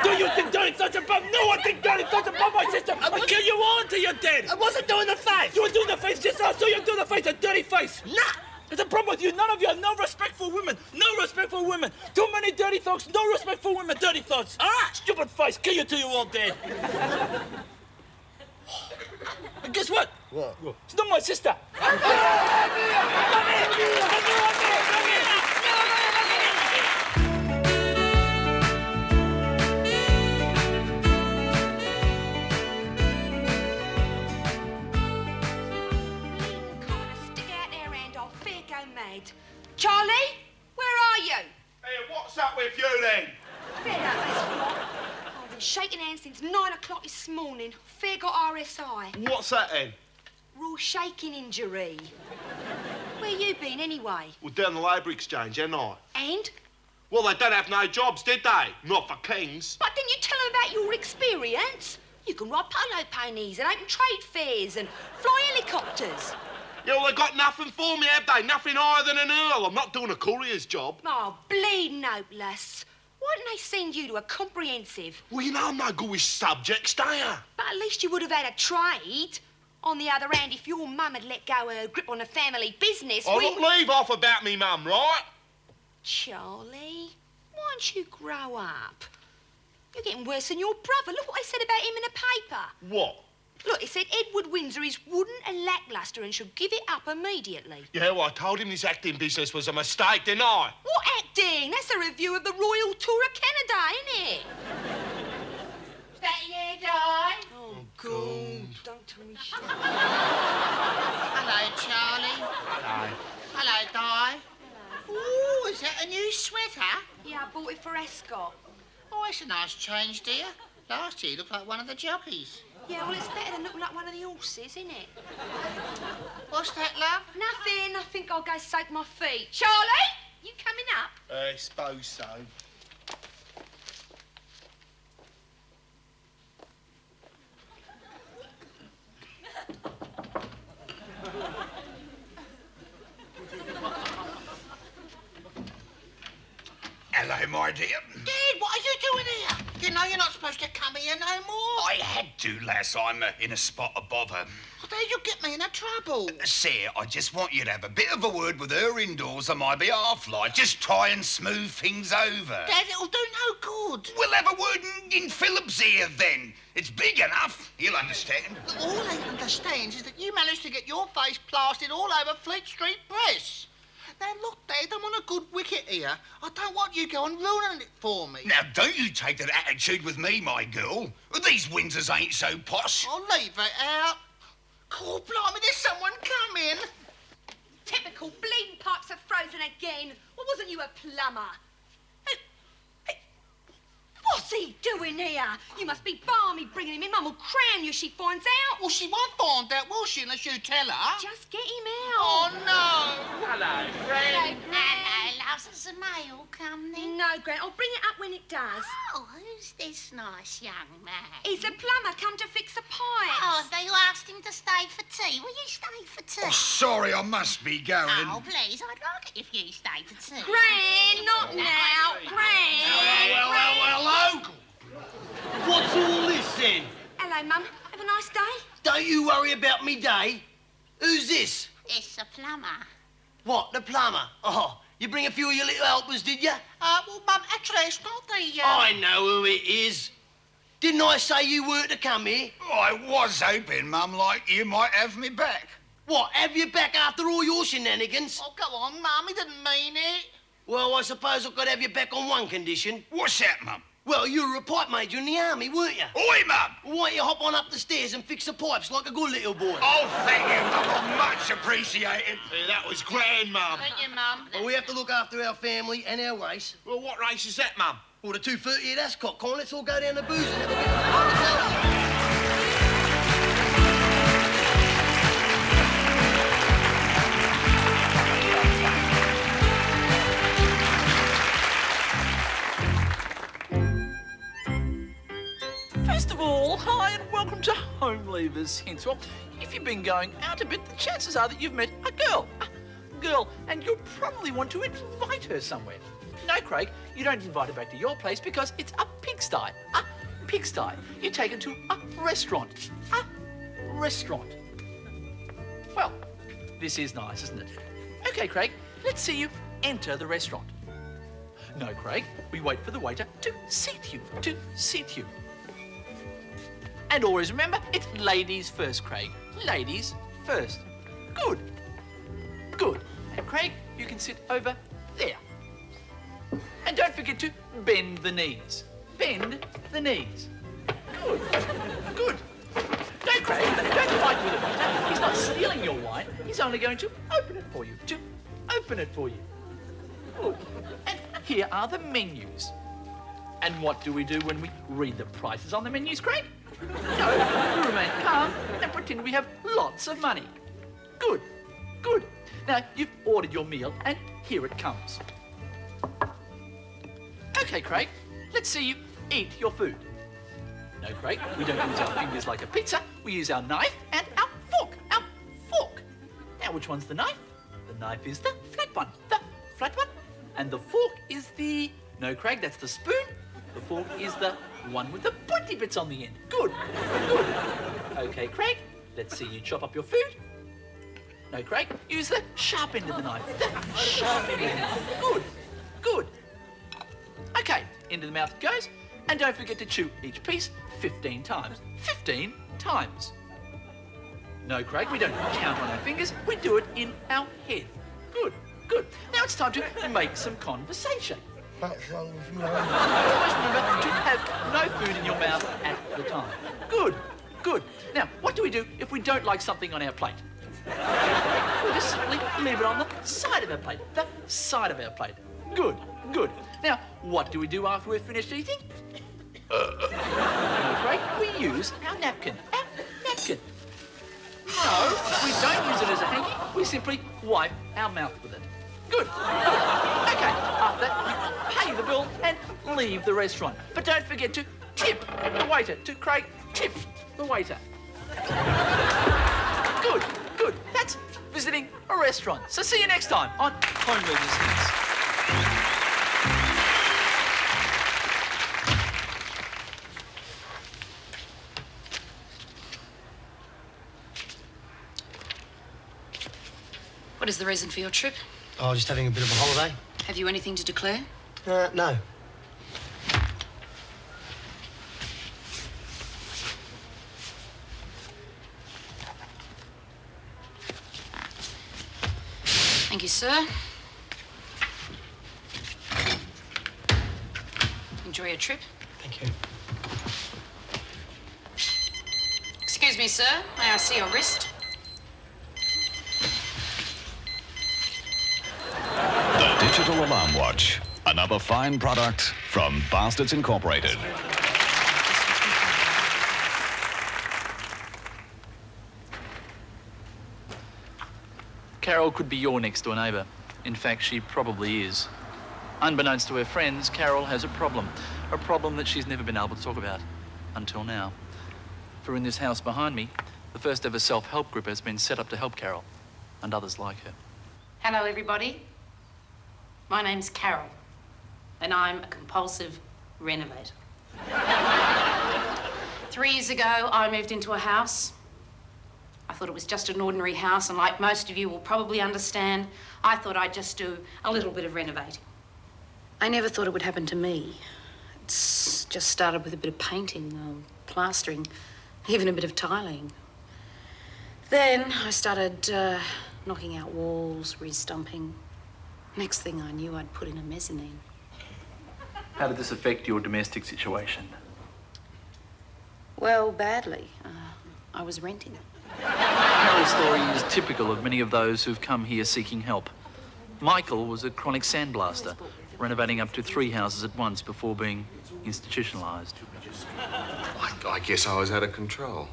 Do you think dirty thoughts about... No one think dirty thoughts about my sister. I'll kill you all until you're dead. I wasn't doing the face. You were doing the face just now, so you do the face, a dirty face. Nah. There's a problem with you. None of you have no respect for women. No respect for women. Too many dirty thoughts. No respect for women. Dirty thoughts. All right. Stupid face. Kill you till you're all dead. And guess what? What? It's not my sister. Come here. Charlie, where are you? Hey, what's up with you then? Fair enough, that's what. I've been shaking hands since 9 o'clock this morning. Fair got RSI. What's that then? Raw shaking injury. Where you been anyway? Well, down the Labour Exchange, ain't I? And? Well, they don't have no jobs, did they? Not for kings. But didn't you tell them about your experience? You can ride polo ponies and open trade fairs and fly helicopters. Yeah, well, they got nothing for me, have they? Nothing higher than an earl. I'm not doing a courier's job. Oh, bleeding hopeless. Why didn't they send you to a comprehensive? Well, you know I'm no good with subjects, do you? But at least you would have had a trade. On the other hand, if your mum had let go her grip on the family business, Look, leave off about me mum, right? Charlie, why don't you grow up? You're getting worse than your brother. Look what they said about him in the paper. What? Look, it said Edward Windsor is wooden and lacklustre and should give it up immediately. Yeah, well, I told him this acting business was a mistake, didn't I? What acting? That's a review of the Royal Tour of Canada, isn't it? Is that you, Di? Oh, God. Don't tell me shit. Hello, Charlie. Hello. Hello, Di. Hello. Ooh, is that a new sweater? Yeah, I bought it for Escott. Oh, it's a nice change, dear. Last year you looked like one of the jockeys. Yeah, well, it's better than looking like one of the horses, isn't it? What's that, love? Nothing. I think I'll go soak my feet. Charlie, you coming up? I suppose so. my dear. Dad, what are you doing here? You know you're not supposed to come here no more. I had to, lass. I'm in a spot of bother. Well, Dad, you'll get me into trouble. Sarah, I just want you to have a bit of a word with her indoors on my behalf, like. Just try and smooth things over. Dad, it'll do no good. We'll have a word in Philip's ear, then. It's big enough. He'll understand. All he understands is that you managed to get your face plastered all over Fleet Street Press. Now, look, Dad, I'm on a good wicket here. I don't want you going ruining it for me. Now, don't you take that attitude with me, my girl. These Windsors ain't so posh. I'll leave it out. Oh, blimey, there's someone coming. Typical bleeding pipes are frozen again. Well, wasn't you a plumber? What's he doing here? You must be balmy bringing him in. Mum will crown you if she finds out. Well, she won't find out, will she, unless you tell her? Just get him out. Oh, no. Hello, Hello, Hello, loves. Has the mail come then? No, Grant. I'll bring it up when it does. Oh, who's this nice young man? He's a plumber come to fix the pipes. Oh, they asked him to stay for tea. Will you stay for tea? Oh, sorry, I must be going. Oh, please, I'd like it if you stayed for tea. Grant, not now. Grant. Hello? What's all this then? Hello, Mum. Have a nice day. Don't you worry about me day. Who's this? It's a plumber. What, the plumber? Oh, you bring a few of your little helpers, did you? Well, Mum, actually, it's not the, I know who it is. Didn't I say you were to come here? I was hoping, Mum, like you might have me back. What, have you back after all your shenanigans? Oh, go on, Mum, he didn't mean it. Well, I suppose I could have you back on one condition. What's that, Mum? Well, you were a pipe major in the army, weren't you? Oi, Mum! Why don't you hop on up the stairs and fix the pipes like a good little boy? Oh, thank you, Mum. Much appreciated. That was grand, Mum. Thank you, Mum. Well, we have to look after our family and our race. Well, what race is that, Mum? Well, the 2:30 at Ascot, Colin. Let's all go down the booze and have a bit of fun. First of all, hi and welcome to Home Leavers Hints. Well, if you've been going out a bit, the chances are that you've met a girl, and you'll probably want to invite her somewhere. No, Craig, you don't invite her back to your place because it's a pigsty. A pigsty. You take her to a restaurant. A restaurant. Well, this is nice, isn't it? Okay, Craig, let's see you enter the restaurant. No, Craig, we wait for the waiter to seat you. And always remember, it's ladies first, Craig. Ladies first. Good. And Craig, you can sit over there. And don't forget to bend the knees. Bend the knees. Good. No, Craig, don't fight with the waiter. He's not stealing your wine. He's only going to open it for you. Good. And here are the menus. And what do we do when we read the prices on the menus, Craig? No, we remain calm and pretend we have lots of money. Good. Now, you've ordered your meal, and here it comes. Okay, Craig, let's see you eat your food. No, Craig, we don't use our fingers like a pizza. We use our knife and our fork. Now, which one's the knife? The knife is the flat one. And the fork is the... No, Craig, that's the spoon. The fork is the one with the pointy bits on the end. Good. Okay, Craig, let's see you chop up your food. No, Craig, use the sharp end of the knife. The sharp end of the knife. Good. Okay, into the mouth it goes. And don't forget to chew each piece 15 times. 15 times. No, Craig, we don't count on our fingers. We do it in our head. Good. Now it's time to make some conversation. Always remember to have no food in your mouth at the time. Good. Now, what do we do if we don't like something on our plate? We just simply leave it on the side of our plate. The side of our plate. Good. Now, what do we do after we've finished eating? Craig, we use our napkin. No, we don't use it as a hanky. We simply wipe our mouth with it. Good. Okay, after that, we pay the bill and leave the restaurant. But don't forget to tip the waiter. Craig, tip the waiter. Good. That's visiting a restaurant. So see you next time on Home Leavers Hints. What is the reason for your trip? Oh, just having a bit of a holiday. Have you anything to declare? No. Thank you, sir. Enjoy your trip. Thank you. Excuse me, sir. May I see your wrist? The Digital Alarm Watch. Another fine product from Bastards Incorporated. Carol could be your next door neighbour. In fact, she probably is. Unbeknownst to her friends, Carol has a problem that she's never been able to talk about until now. For in this house behind me, the first ever self-help group has been set up to help Carol and others like her. Hello, everybody. My name's Carol, and I'm a compulsive renovator. 3 years ago, I moved into a house. I thought it was just an ordinary house, and like most of you will probably understand, I thought I'd just do a little bit of renovating. I never thought it would happen to me. It's just started with a bit of painting, plastering, even a bit of tiling. Then I started knocking out walls, re-stumping. Next thing I knew, I'd put in a mezzanine. How did this affect your domestic situation? Well, badly. I was renting. Carol's story is typical of many of those who've come here seeking help. Michael was a chronic sandblaster, renovating up to 3 houses at once before being institutionalised. I guess I was out of control.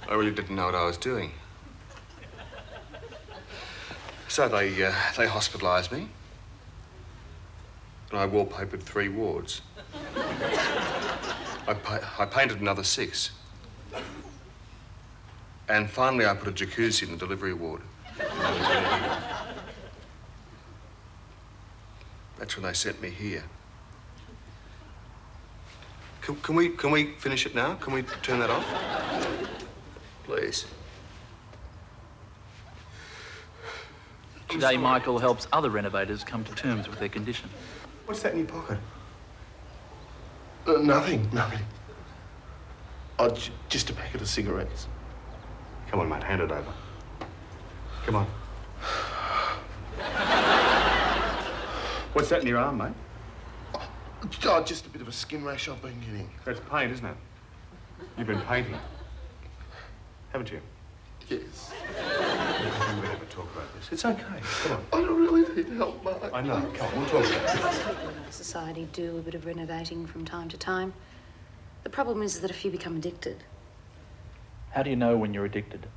I really didn't know what I was doing. So they hospitalised me, and I wallpapered 3 wards. I painted another 6. And finally, I put a jacuzzi in the delivery ward. That's when they sent me here. Can we finish it now? Can we turn that off? Please. Today, Michael helps other renovators come to terms with their condition. What's that in your pocket? Nothing. Oh, just a packet of cigarettes. Come on, mate, hand it over. Come on. What's that in your arm, mate? Oh, just a bit of a skin rash I've been getting. That's paint, isn't it? You've been painting, haven't you? Yes. We'll have a talk about this. It's okay. Come on. I really need help, mate. I know. Come on, we'll talk about it. People in our society do a bit of renovating from time to time. The problem is that a few become addicted. How do you know when you're addicted?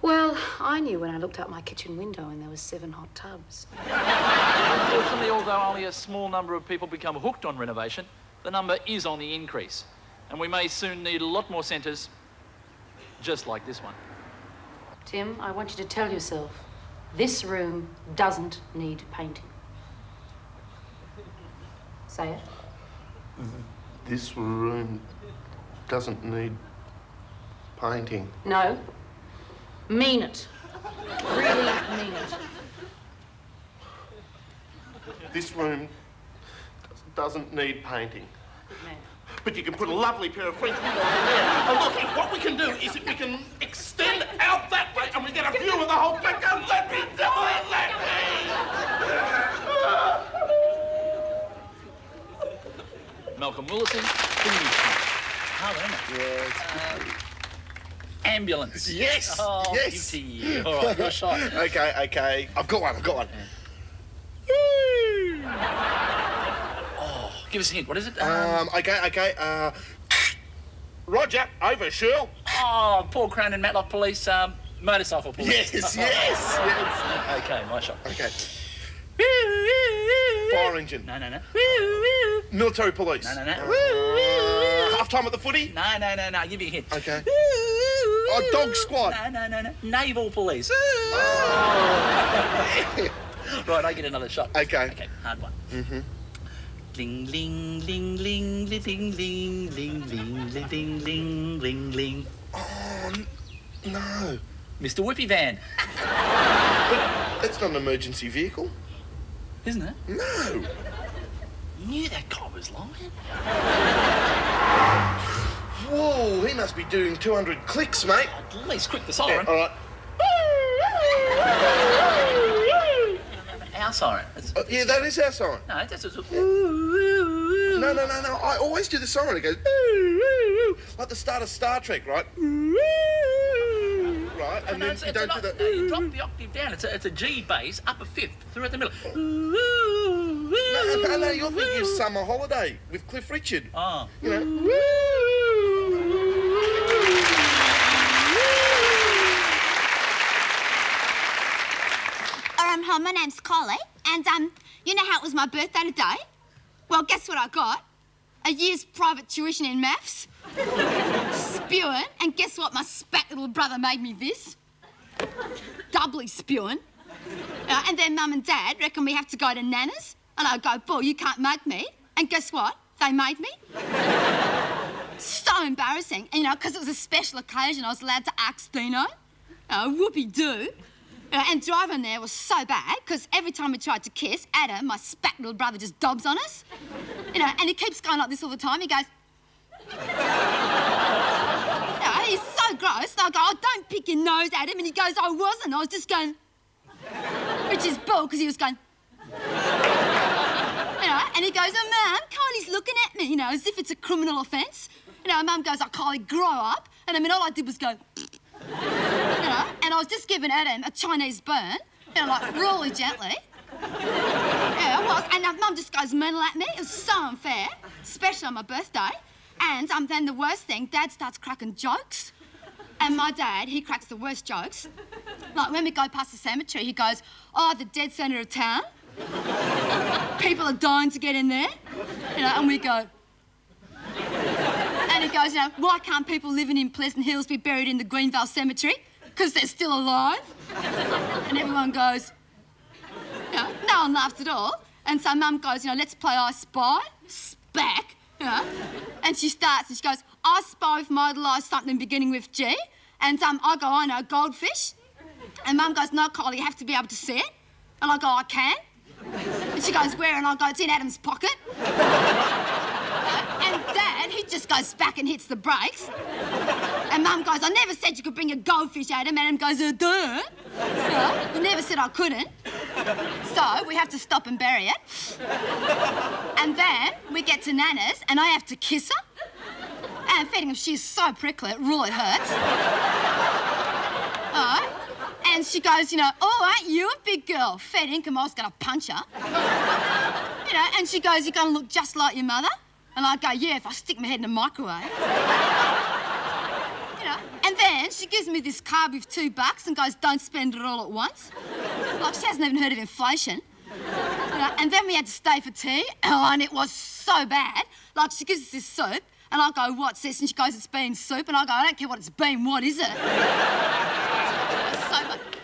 Well, I knew when I looked out my kitchen window and there was 7 hot tubs. Unfortunately, although only a small number of people become hooked on renovation, the number is on the increase. And we may soon need a lot more centres just like this one. Tim, I want you to tell yourself, this room doesn't need painting. Say it. This room doesn't need painting. No. Mean it. Really mean it. This room doesn't need painting. Good man. But you can put a lovely pair of French windows in there. And look, what we can do is we can extend out that way and we get a view of the whole thing. And let me do it, let me! Malcolm Willison, ambulance. Yes, Oh, yes. beauty. All right, your shot. Okay. I've got one. Oh, give us a hint. What is it? Okay. Roger, over, Shirl. Oh, Paul Cronin, Matlock Police, motorcycle police. Yes. Okay, my shot. Okay. Fire engine. No. Military police. No. Half time at the footy. No. I'll give you a hint. Okay. Dog squad. No. Naval police. Right, I get another shot. Okay, hard one. Mm-hmm. Ling ling ling ling ling ling ling ling ling ling ling ling ling. Oh no. Mr. Whippy Van. But that's not an emergency vehicle. Isn't it? No. You knew that guy was lying. Whoa, he must be doing 200 clicks, mate. At least quick the siren. Yeah, all right. Our siren. Yeah, that is our siren. No, that's just... No. I always do the siren. It goes, ooh, ooh, ooh, like the start of Star Trek, right? Ooh, right, and then you don't do that. No, you drop the octave down. It's a G bass, up a fifth, throughout the middle. No, you're thinking of Summer Holiday with Cliff Richard. Oh. You know. Hi, my name's Kylie, and you know how it was my birthday today? Well, guess what I got? A year's private tuition in maths. Spewing, and guess what? My spat little brother made me this. Doubly spewing. And then Mum and Dad reckon we have to go to Nana's, and I go, "Boy, you can't make me." And guess what? They made me. So embarrassing, you know, because it was a special occasion. I was allowed to ask Dino. Whoopie-doo. And driving there was so bad, because every time we tried to kiss, Adam, my spat little brother, just dobs on us. You know, and he keeps going like this all the time. He goes... he's so gross. And I go, "Oh, don't pick your nose, Adam." And he goes, "I wasn't. I was just going..." Which is bull, because he was going... You know, and he goes, "Oh, Mum, Kylie's looking at me," you know, as if it's a criminal offence. You know, Mum goes, "Oh, Kylie, grow up." And I mean, all I did was go... You know, and I was just giving Adam a Chinese burn, you know, like really gently. Yeah, it was. And Mum just goes mental at me. It was so unfair, especially on my birthday. And then the worst thing, Dad starts cracking jokes. And my dad, he cracks the worst jokes. Like when we go past the cemetery, he goes, "Oh, the dead centre of town. People are dying to get in there." You know, and we go... And he goes, "You know, why can't people living in Pleasant Hills be buried in the Greenvale Cemetery? Because they're still alive." And everyone goes, you know, no one laughs at all. And so Mum goes, "You know, let's play I Spy." Spack, you know. And she starts and she goes, "I spy with modelise something beginning with G." And I go, "I know, goldfish." And Mum goes, "No, Kylie, you have to be able to see it." And I go, "I can." And she goes, "Where?" And I go, "It's in Adam's pocket." And Dad, he just goes back and hits the brakes. And Mum goes, "I never said you could bring a goldfish, Adam." And Adam goes, "Duh. You never said I couldn't." So we have to stop and bury it. And then we get to Nana's and I have to kiss her. And feeding her, she's so prickly, it really hurts. And she goes, you know, "Oh, aren't you a big girl?" Fair income, I was going to punch her. You know, and she goes, "You're going to look just like your mother?" And I go, "Yeah, if I stick my head in a microwave." You know, and then she gives me this card with $2 and goes, "Don't spend it all at once." Like, she hasn't even heard of inflation. You know, and then we had to stay for tea. Oh, and it was so bad. Like, she gives us this soup, and I go, "What's this?" And she goes, "It's bean soup." And I go, "I don't care what it's been, what is it?"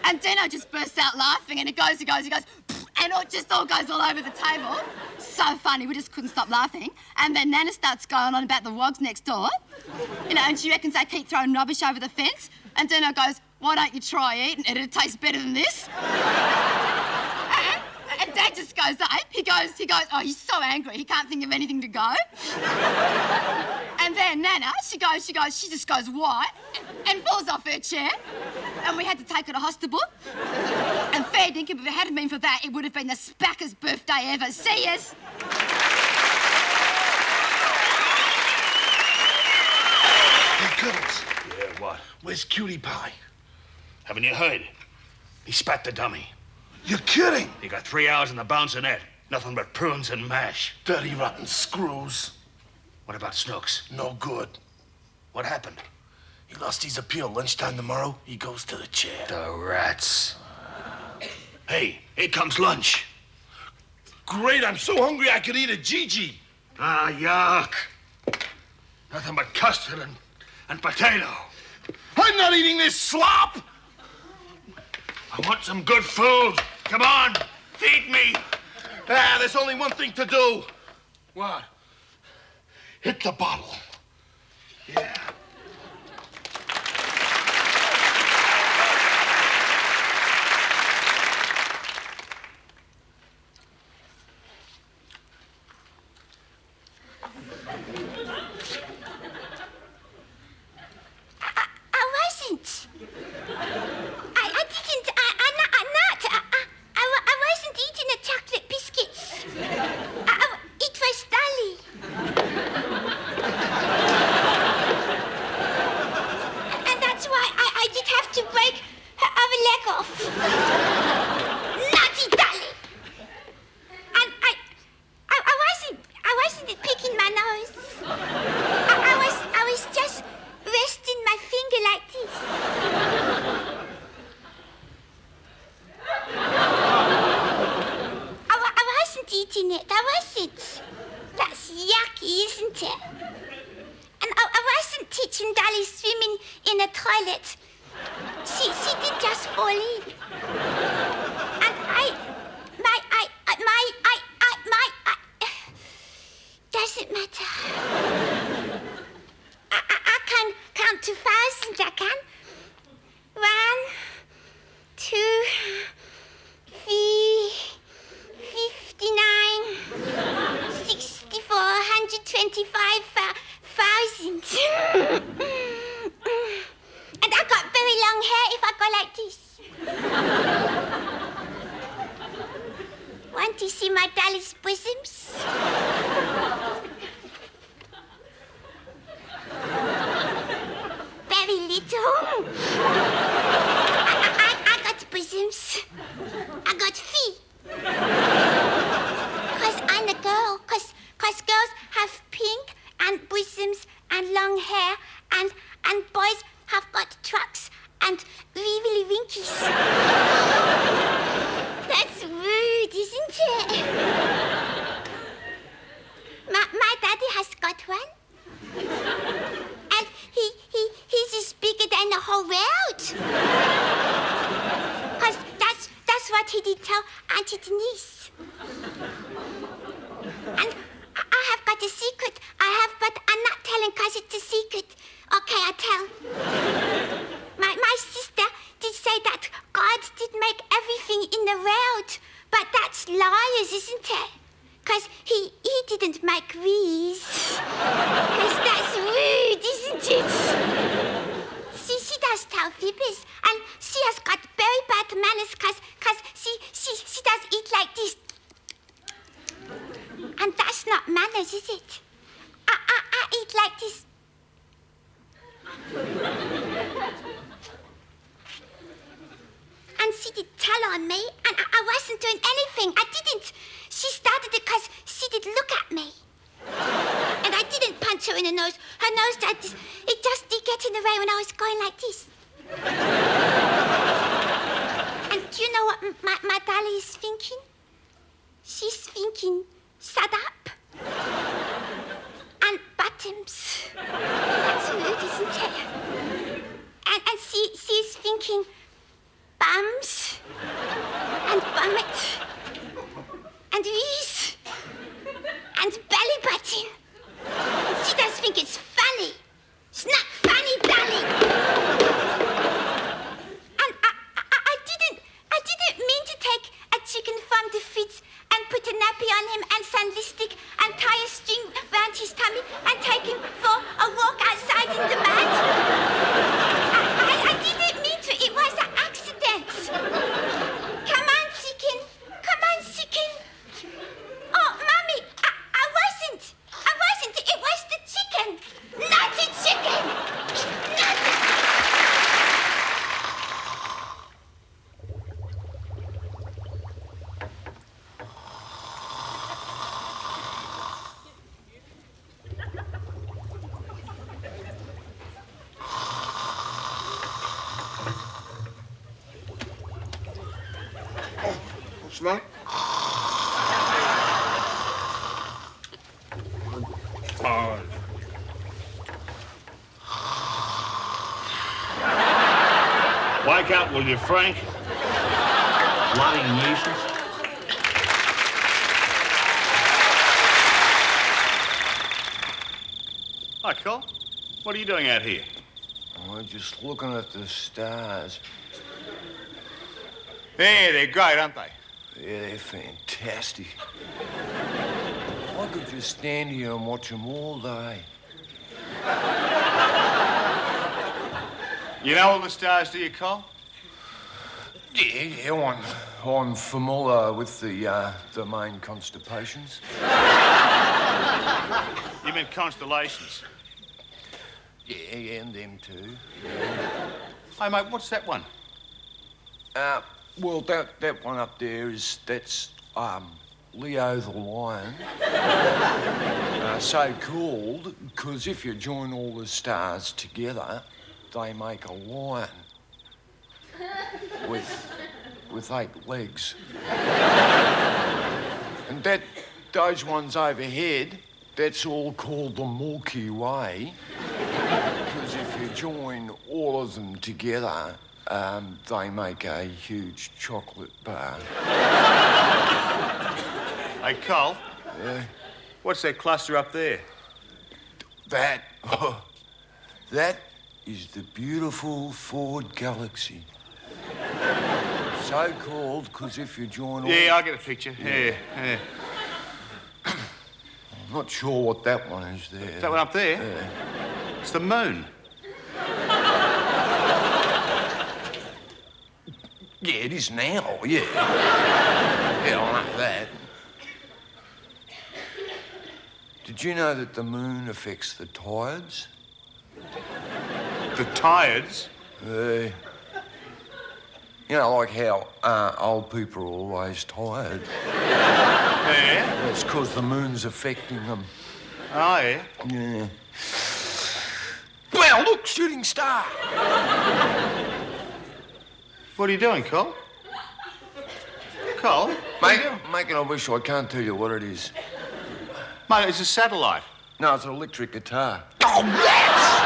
And Dino just bursts out laughing, and he goes, and it just all goes all over the table. So funny, we just couldn't stop laughing. And then Nana starts going on about the wogs next door. You know, and she reckons they keep throwing rubbish over the fence. And Dino goes, "Why don't you try eating it? It'll taste better than this." And Dad just goes ape. He goes, "Oh, he's so angry, he can't think of anything to go." And then Nana, she just goes white and falls off her chair. And we had to take her to hospital. And fair dinkum, if it hadn't been for that, it would have been the spackest birthday ever. See yas. Hey, Cuddles. Yeah, what? Where's Cutie Pie? Haven't you heard? He spat the dummy. You're kidding! He got 3 hours in the bouncing-net. Nothing but prunes and mash. Dirty, rotten screws. What about Snooks? No good. What happened? He lost his appeal. Lunchtime tomorrow, he goes to the chair. The rats. Hey, here comes lunch. Great, I'm so hungry I could eat a Gigi. Ah, yuck. Nothing but custard and potato. I'm not eating this slop! I want some good food. Come on, feed me. There's only one thing to do. What? Hit the bottle. Yeah. watching Dolly swimming in a toilet. She did just fall in. And doesn't matter. I can count to 1,000, I can. 1, 2, 3, 59, 64, 125,000. And I got very long hair if I go like this. Want to see my Dolly's bosoms? Very little. I got bosoms. I got feet. Because I'm a girl. Because girls have pink and bosoms and long hair and boys have got trucks and wibbly winkies. That's rude, isn't it? My daddy has got one. And he's as bigger than the whole world. Because that's what he did tell Auntie Denise. And I have got a secret. I have, but I'm not telling because it's a secret. Okay, I tell. My sister did say that God did make everything in the world. But that's liars, isn't it? Because he didn't make these. Because that's rude, isn't it? She does tell fibs. And she has got very bad manners because she does eat like this. And that's not manners, is it? I eat like this. And she did tell on me, and I wasn't doing anything. I didn't. She started it because she did look at me. And I didn't punch her in the nose. Her nose did this. It just did get in the way when I was going like this. And do you know what my Dolly is thinking? She's thinking, shut up. And bottoms. That's rude, isn't it? And she's thinking, bums. And vomit. And wheeze. And belly button. She does think it's funny. It's not funny, Dolly. And I didn't mean to take a chicken from the fridge and put a nappy on him and sun lipstick and tie a string round his tummy and take him for a walk outside in the mud. I didn't mean to. It was an accident. Come on, chicken. Come on, chicken. Oh, Mummy, I wasn't. It was the chicken. Not the chicken. Not the Smell it? Wake up, will you, Frank? Bloody nuisance. Hi, Col. What are you doing out here? I'm just looking at the stars. Yeah, they're great, aren't they? Yeah, they're fantastic. I could just stand here and watch them all day. You know all the stars, do you, Col? Yeah, I'm familiar with the main constellations. You mean constellations? Yeah, and them too. Hey, mate, what's that one? Well, that one up there that's Leo the Lion. So called because if you join all the stars together, they make a lion with 8 legs. And those ones overhead, that's all called the Milky Way. Because join all of them together, they make a huge chocolate bar. Hey, Cole. Yeah? What's that cluster up there? That is the beautiful Ford Galaxy. So called because if you join all... Yeah, I get a picture. Yeah. I'm not sure what that one is there. Is that one up there? Yeah. It's the moon. Yeah, it is now, yeah. Yeah, I know that. Did you know that the moon affects the tides? The tides? You know, like how old people are always tired. Yeah? That's because the moon's affecting them. Oh, yeah? Yeah. Well, look, shooting star. What are you doing, Cole? Cole? Making a wish. I can't tell you what it is. Mate, it's a satellite. No, it's an electric guitar. Oh, rats!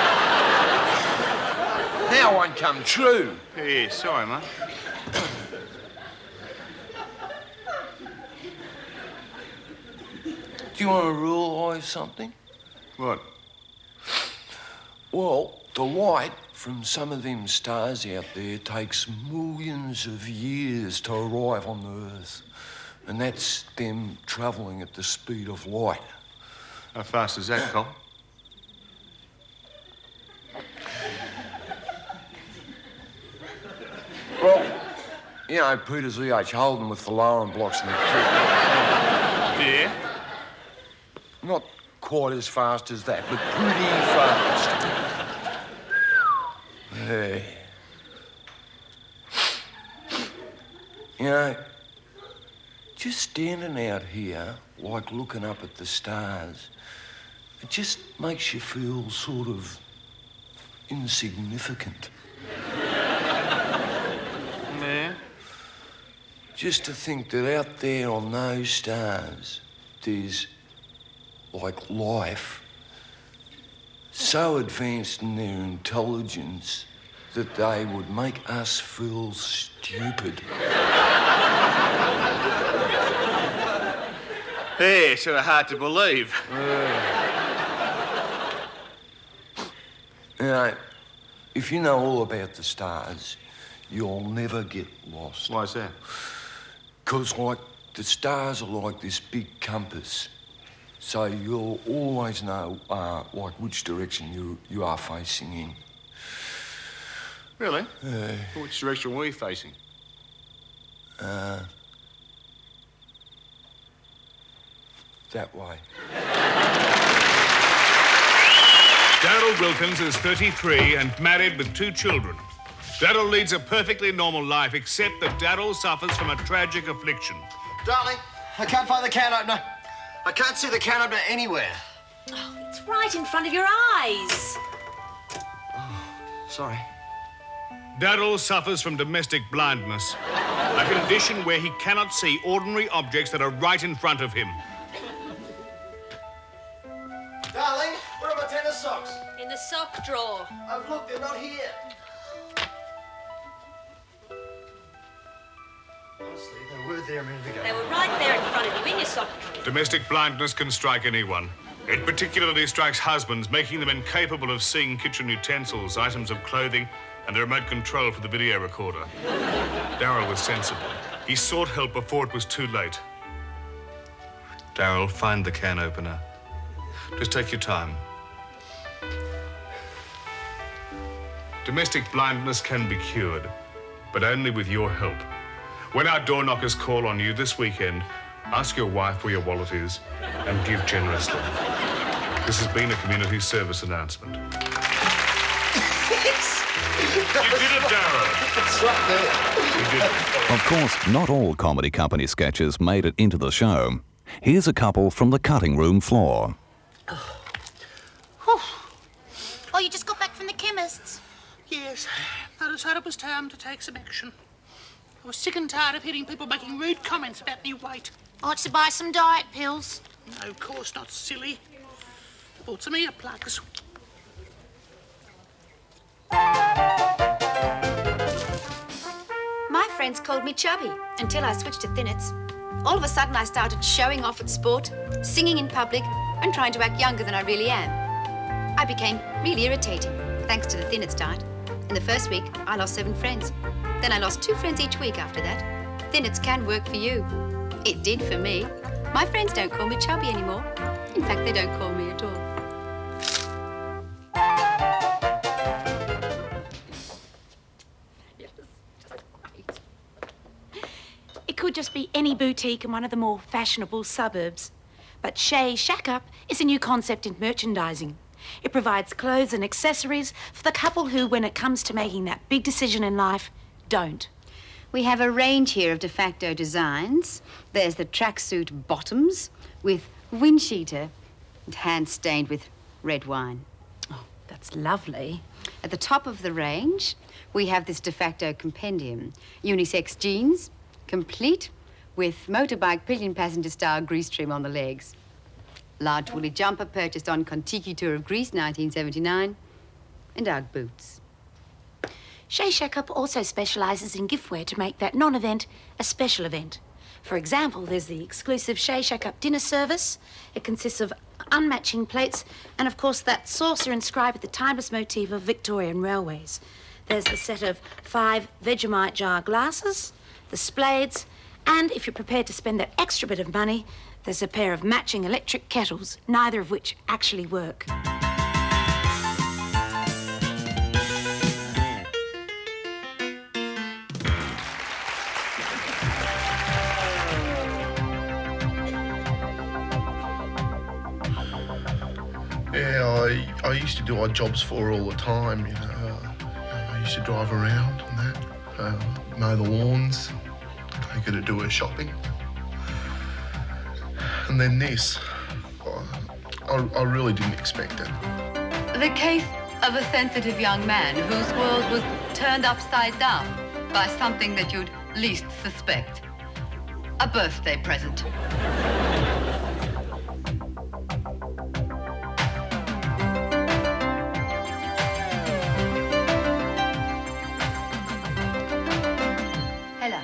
Now one come true. Yeah, sorry, mate. Do you want to realise something? What? Well, the light from some of them stars out there takes millions of years to arrive on the Earth. And that's them travelling at the speed of light. How fast is that, Cole? Well, you know, Peter's E.H. Holden with the lowering blocks and the... Yeah? Not quite as fast as that, but pretty fast. Hey. You know, just standing out here, like looking up at the stars, it just makes you feel sort of insignificant. Yeah? Just to think that out there on those stars, there's, like, life so advanced in their intelligence that they would make us feel stupid. Yeah, sort of hard to believe. You know, if you know all about the stars, you'll never get lost. Why's that? 'Cause, like, the stars are like this big compass. So you'll always know, like, which direction you are facing in. Really? Which direction were you facing? That way. Daryl Wilkins is 33 and married with 2 children. Daryl leads a perfectly normal life, except that Daryl suffers from a tragic affliction. Darling, I can't find the can opener. I can't see the can opener anywhere. Oh, it's right in front of your eyes. Sorry. Daryl suffers from domestic blindness, a condition where he cannot see ordinary objects that are right in front of him. Darling, where are my tennis socks? In the sock drawer. I've looked, they're not here. Honestly, they were there a minute ago. They were right there in front of you, in your sock drawer. Domestic blindness can strike anyone. It particularly strikes husbands, making them incapable of seeing kitchen utensils, items of clothing, and the remote control for the video recorder. Daryl was sensible. He sought help before it was too late. Daryl, find the can opener. Just take your time. Domestic blindness can be cured, but only with your help. When our door knockers call on you this weekend, ask your wife where your wallet is and give generously. This has been a community service announcement. You did it, Daryl. It's right there. You did it. Of course, not all comedy company sketches made it into the show. Here's a couple from the cutting room floor. Oh, you just got back from the chemist's? Yes, I decided it was time to take some action. I was sick and tired of hearing people making rude comments about me weight. I want to buy some diet pills. No, of course not, silly. Bought some earplugs. friends called me chubby until I switched to thinnets. All of a sudden, I started showing off at sport, singing in public, and trying to act younger than I really am. I became really irritating, thanks to the thinnets diet. In the first week, I lost 7 friends. Then I lost 2 friends each week after that. Thinnets can work for you. It did for me. My friends don't call me chubby anymore. In fact, they don't call me at all. It could just be any boutique in one of the more fashionable suburbs. But Shay Shack Up is a new concept in merchandising. It provides clothes and accessories for the couple who, when it comes to making that big decision in life, don't. We have a range here of de facto designs. There's the tracksuit bottoms with windsheeter and hand stained with red wine. Oh, that's lovely. At the top of the range, we have this de facto compendium. Unisex jeans, complete with motorbike pillion passenger style grease trim on the legs. Large woolly jumper purchased on Contiki Tour of Greece, 1979. And Ugg boots. Shay Shack Up also specialises in giftware to make that non-event a special event. For example, there's the exclusive Shay Shack Up dinner service. It consists of unmatching plates and, of course, that saucer inscribed with the timeless motif of Victorian railways. There's the set of 5 Vegemite jar glasses, the splades, and if you're prepared to spend that extra bit of money, there's a pair of matching electric kettles, neither of which actually work. Yeah, I used to do odd jobs for her all the time, you know. I used to drive around and that, mow the lawns, take her to do her shopping. And then this, I really didn't expect it. The case of a sensitive young man whose world was turned upside down by something that you'd least suspect. A birthday present. Hello,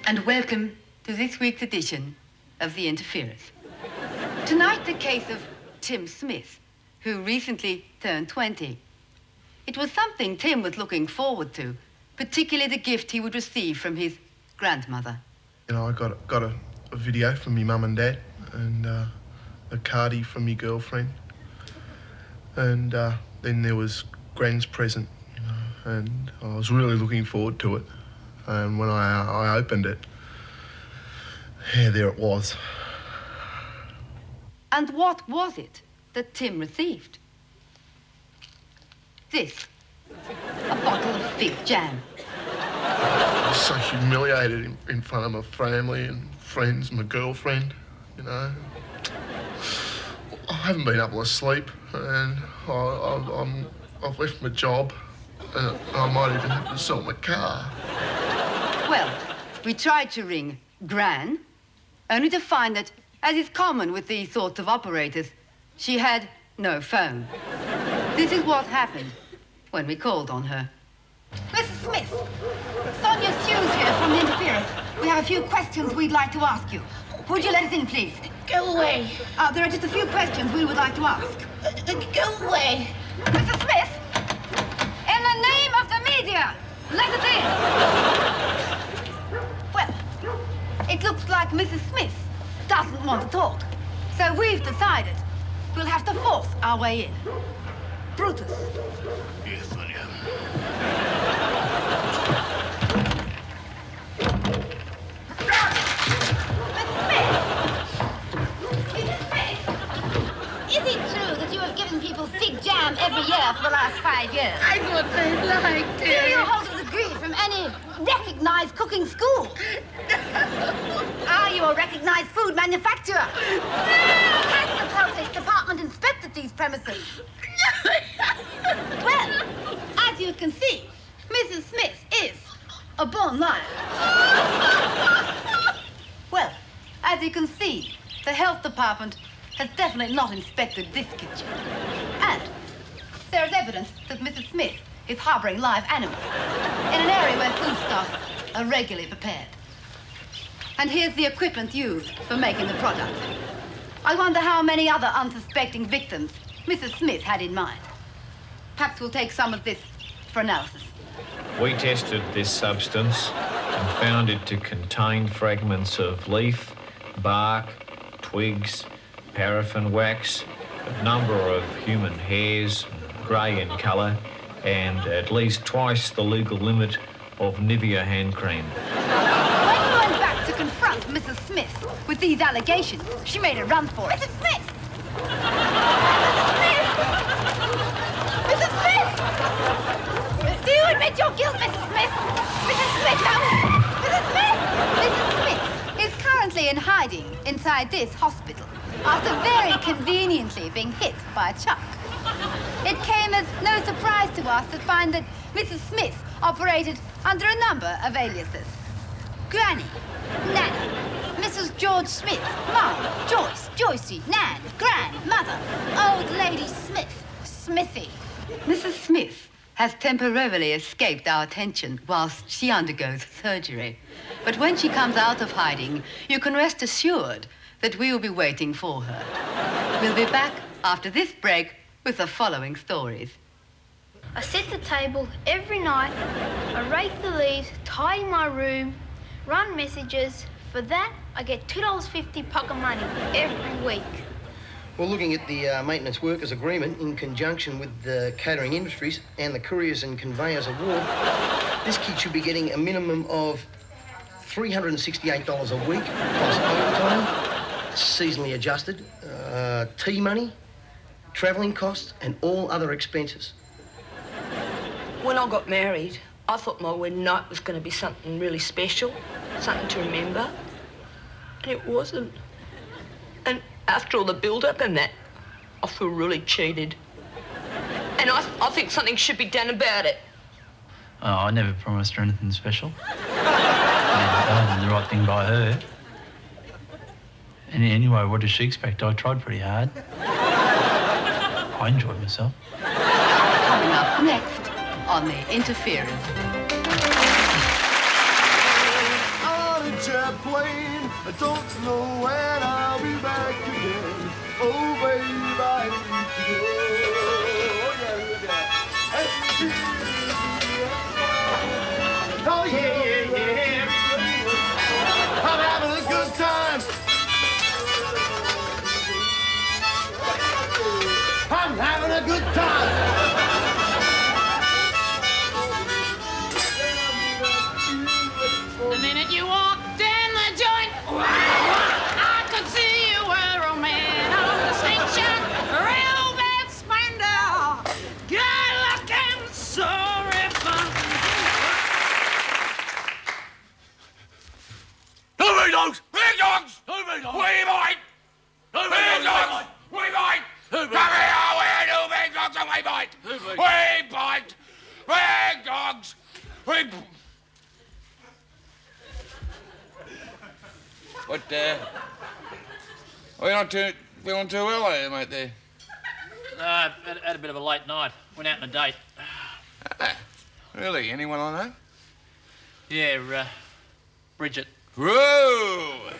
and welcome to this week's edition of The Interferers. Tonight, the case of Tim Smith, who recently turned 20. It was something Tim was looking forward to, particularly the gift he would receive from his grandmother. You know, I got a video from me mum and dad and a cardie from me girlfriend. And then there was Gran's present, you know, and I was really looking forward to it. And when I opened it, yeah, there it was. And what was it that Tim received? This. A bottle of fig jam. I was so humiliated in front of my family and friends, my girlfriend, you know. I haven't been able to sleep, and I've left my job, and I might even have to sell my car. Well, we tried to ring Gran, only to find that, as is common with these sorts of operators, she had no phone. This is what happened when we called on her. Mrs. Smith, Sonia Hughes here from The Interferers. We have a few questions we'd like to ask you. Would you let us in, please? Go away. There are just a few questions we would like to ask. Go away. Mrs. Smith, in the name of the media, let us in. Well, it looks like Mrs. Smith doesn't want to talk. So we've decided we'll have to force our way in. Brutus. Yes, Sonia. Is it true that you have given people fig jam every year for the last 5 years? I thought they liked Do you hold a degree from any recognized cooking school? Are you a recognized food manufacturer? Has the Police Department inspected these premises? Well, as you can see, Mrs. Smith is a born liar. Well, as you can see, the health department has definitely not inspected this kitchen. And there is evidence that Mrs. Smith is harboring live animals in an area where foodstuffs are regularly prepared. And here's the equipment used for making the product. I wonder how many other unsuspecting victims Mrs. Smith had in mind. Perhaps we'll take some of this for analysis. We tested this substance and found it to contain fragments of leaf, bark, twigs, paraffin wax, a number of human hairs, grey in colour, and at least twice the legal limit of Nivea hand cream. When we went back to confront Mrs. Smith with these allegations, she made a run for it. Mrs. Smith! Mrs. Smith! Do you admit your guilt, Mrs. Smith? Mrs. Smith, no! Mrs. Smith! Mrs. Smith is currently in hiding inside this hospital after very conveniently being hit by a truck. It came as no surprise to us to find that Mrs. Smith operated under a number of aliases. Granny, Nanny, Mrs. George Smith, Mum, Joyce, Joycey, Nan, Gran, Mother, Old Lady Smith, Smithy. Mrs. Smith has temporarily escaped our attention whilst she undergoes surgery. But when she comes out of hiding, you can rest assured that we will be waiting for her. We'll be back after this break with the following stories. I set the table every night, I rake the leaves, tidy my room, run messages. For that, I get $2.50 pocket money every week. Well, looking at the Maintenance Workers Agreement in conjunction with the Catering Industries and the Couriers and Conveyors Award, this kid should be getting a minimum of $368 a week, plus overtime, seasonally adjusted, tea money, travelling costs, and all other expenses. When I got married, I thought my wedding night was going to be something really special, something to remember. And it wasn't. And after all the build-up and that, I feel really cheated. And I think something should be done about it. Oh, I never promised her anything special. Other than the right thing by her. Anyway, what does she expect? I tried pretty hard. I enjoyed myself. Coming up next on The Interference. On a jet plane, I don't know when I'll be back again. Oh, babe, I need to go. Oh, yeah, yeah, yeah. I'm having a good time. I'm having a good time. The minute you walked in the joint, I could see you were a man on distinction, real bad splendor, good looking, so refined. Who big dogs? Big dogs! Who big dogs? We bite! Who big dogs? We bite! Come here, we do big dogs and we bite! We bite! Big dogs! We... What, we're not too feeling too well, are you, mate, there? Had a bit of a late night. Went out on a date. Really? Anyone I know? Yeah, Bridget. Whoa!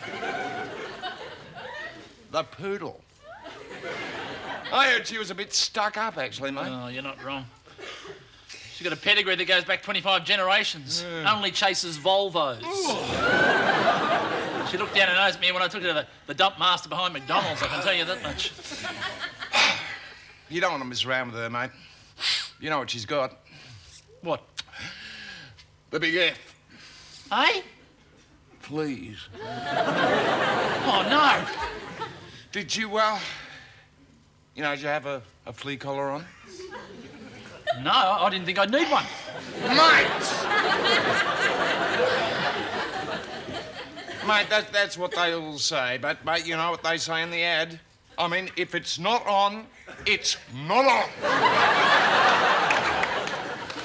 The Poodle. I heard she was a bit stuck up, actually, mate. Oh, you're not wrong. She's got a pedigree that goes back 25 generations. Only chases Volvos. She looked down her nose at me when I took her to the dump master behind McDonald's, I can tell you that much. You don't want to mess around with her, mate. You know what she's got. What? The big F. Eh? Please. Oh, no. Did you, did you have a flea collar on? No, I didn't think I'd need one. Mate, that's what they all say, but you know what they say in the ad? I mean, if it's not on, it's not on.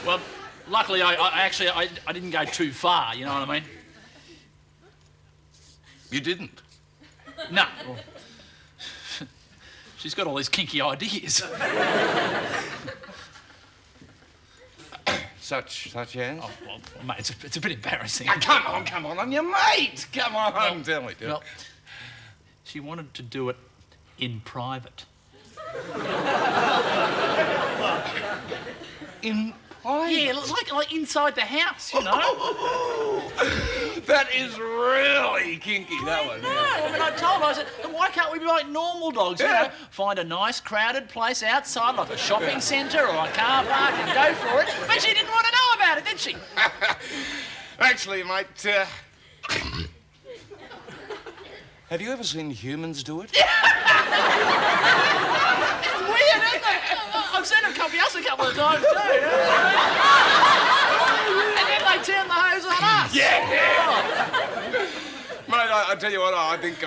Well, luckily, I didn't go too far, you know what I mean? You didn't? No. Well, she's got all these kinky ideas. Such as? Oh, well, mate, it's a bit embarrassing. Oh, come on, I'm your mate. Come on, tell me. Well, she wanted to do it in private. In private? Yeah, like inside the house, you know. That is really kinky, that one. No, I mean, I told her, I said, why can't we be like normal dogs, you know? Find a nice crowded place outside, like a shopping centre or a car park, and go for it. But she didn't want to know about it, did she? Actually, mate, have you ever seen humans do it? It's weird, isn't it? I've seen them copy us a couple of times too. And then they turn the hose on us. Yeah. Mate, I tell you what, I think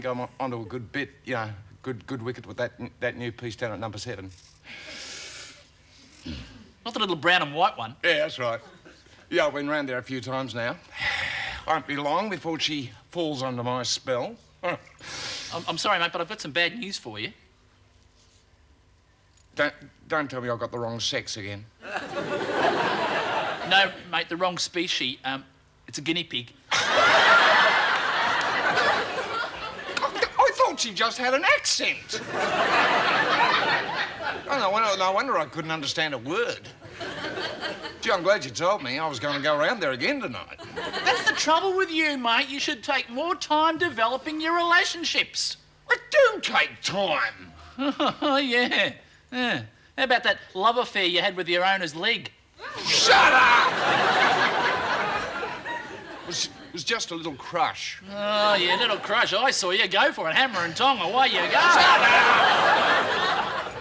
I'm onto a good bit, you know, good wicket with that new piece down at number 7. Not the little brown and white one. Yeah, that's right. Yeah, I've been round there a few times now. Won't be long before she falls under my spell. I'm sorry, mate, but I've got some bad news for you. Don't tell me I've got the wrong sex again. No, mate, the wrong species. It's a guinea pig. I thought she just had an accent. Oh, no wonder I couldn't understand a word. Gee, I'm glad you told me. I was going to go around there again tonight. That's the trouble with you, mate. You should take more time developing your relationships. It do take time. Oh, yeah. How about that love affair you had with your owner's leg? Shut up! It was just a little crush. Oh, yeah, little crush. I saw you. Go for it. Hammer and tong. Away you go. Shut up!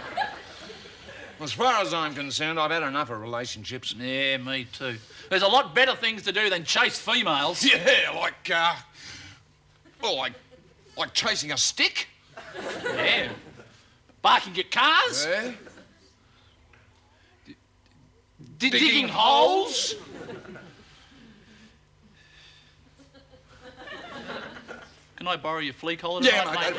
As far as I'm concerned, I've had enough of relationships. Yeah, me too. There's a lot better things to do than chase females. Yeah, like chasing a stick. Yeah. Barking at cars. Yeah. Digging holes. Can I borrow your flea collar tonight, mate?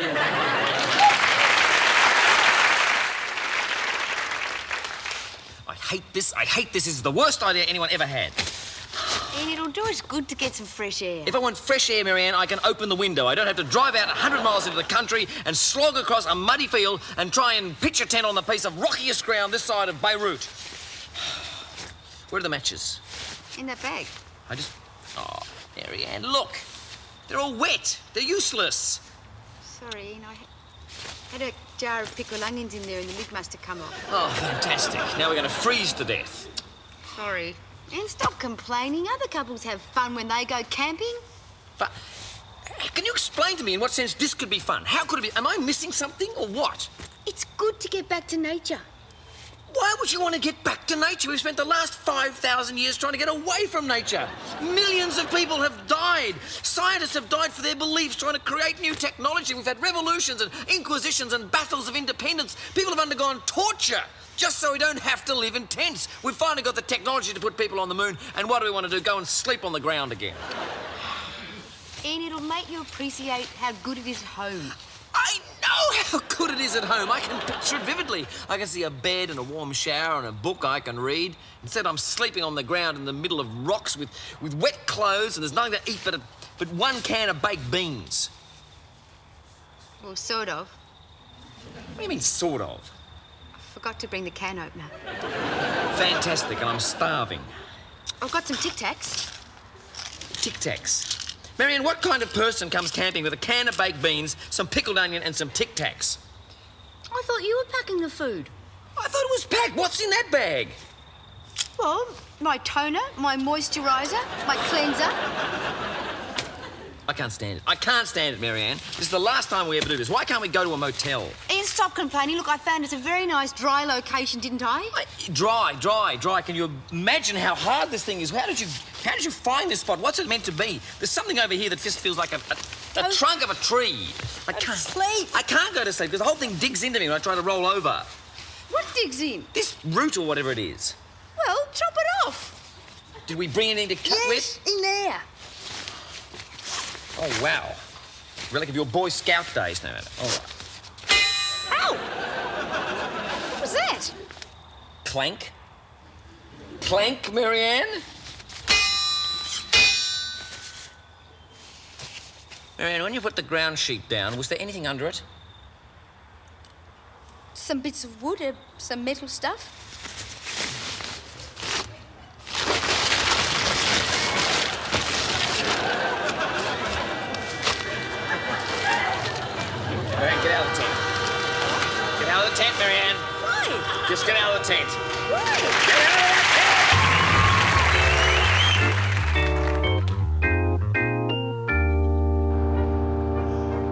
I hate this. This is the worst idea anyone ever had. And it'll do us good to get some fresh air. If I want fresh air, Marianne, I can open the window. I don't have to drive out 100 miles into the country and slog across a muddy field and try and pitch a tent on the piece of rockiest ground this side of Beirut. Where are the matches? In that bag. Oh, Marianne, look. They're all wet. They're useless. Sorry, Ian, I had a jar of pickled onions in there and the lid must have come off. Oh, fantastic. Now we're going to freeze to death. Sorry. And stop complaining. Other couples have fun when they go camping. But can you explain to me in what sense this could be fun? How could it be? Am I missing something or what? It's good to get back to nature. Why would you want to get back to nature? We've spent the last 5,000 years trying to get away from nature. Millions of people have died. Scientists have died for their beliefs, trying to create new technology. We've had revolutions and inquisitions and battles of independence. People have undergone torture just so we don't have to live in tents. We've finally got the technology to put people on the moon, and what do we want to do? Go and sleep on the ground again. And it'll make you appreciate how good it is at home. I know how good it is at home. I can picture it vividly. I can see a bed and a warm shower and a book I can read. Instead, I'm sleeping on the ground in the middle of rocks with wet clothes, and there's nothing to eat but one can of baked beans. Well, sort of. What do you mean, sort of? I forgot to bring the can opener. Fantastic, and I'm starving. I've got some Tic Tacs. Tic Tacs? Marianne, what kind of person comes camping with a can of baked beans, some pickled onion and some Tic Tacs? I thought you were packing the food. I thought it was packed. What's in that bag? Well, my toner, my moisturiser, my cleanser. I can't stand it. I can't stand it, Marianne. This is the last time we ever do this. Why can't we go to a motel? Ian, stop complaining. Look, I found it's a very nice dry location, didn't I? Dry. Can you imagine how hard this thing is? How did you find this spot? What's it meant to be? There's something over here that just feels like a trunk of a tree. I can't sleep. I can't go to sleep because the whole thing digs into me when I try to roll over. What digs in? This root or whatever it is. Well, chop it off. Did we bring anything to cut with? Yes, in there. Oh, wow. Relic of your Boy Scout days, no matter. All right. Ow! What was that? Clank. plank, Marianne? Marianne, when you put the ground sheet down, was there anything under it? Some bits of wood, some metal stuff. Marianne, get out of the tent. Get out of the tent, Marianne. Why? Just get out of the tent. Why? Get out of that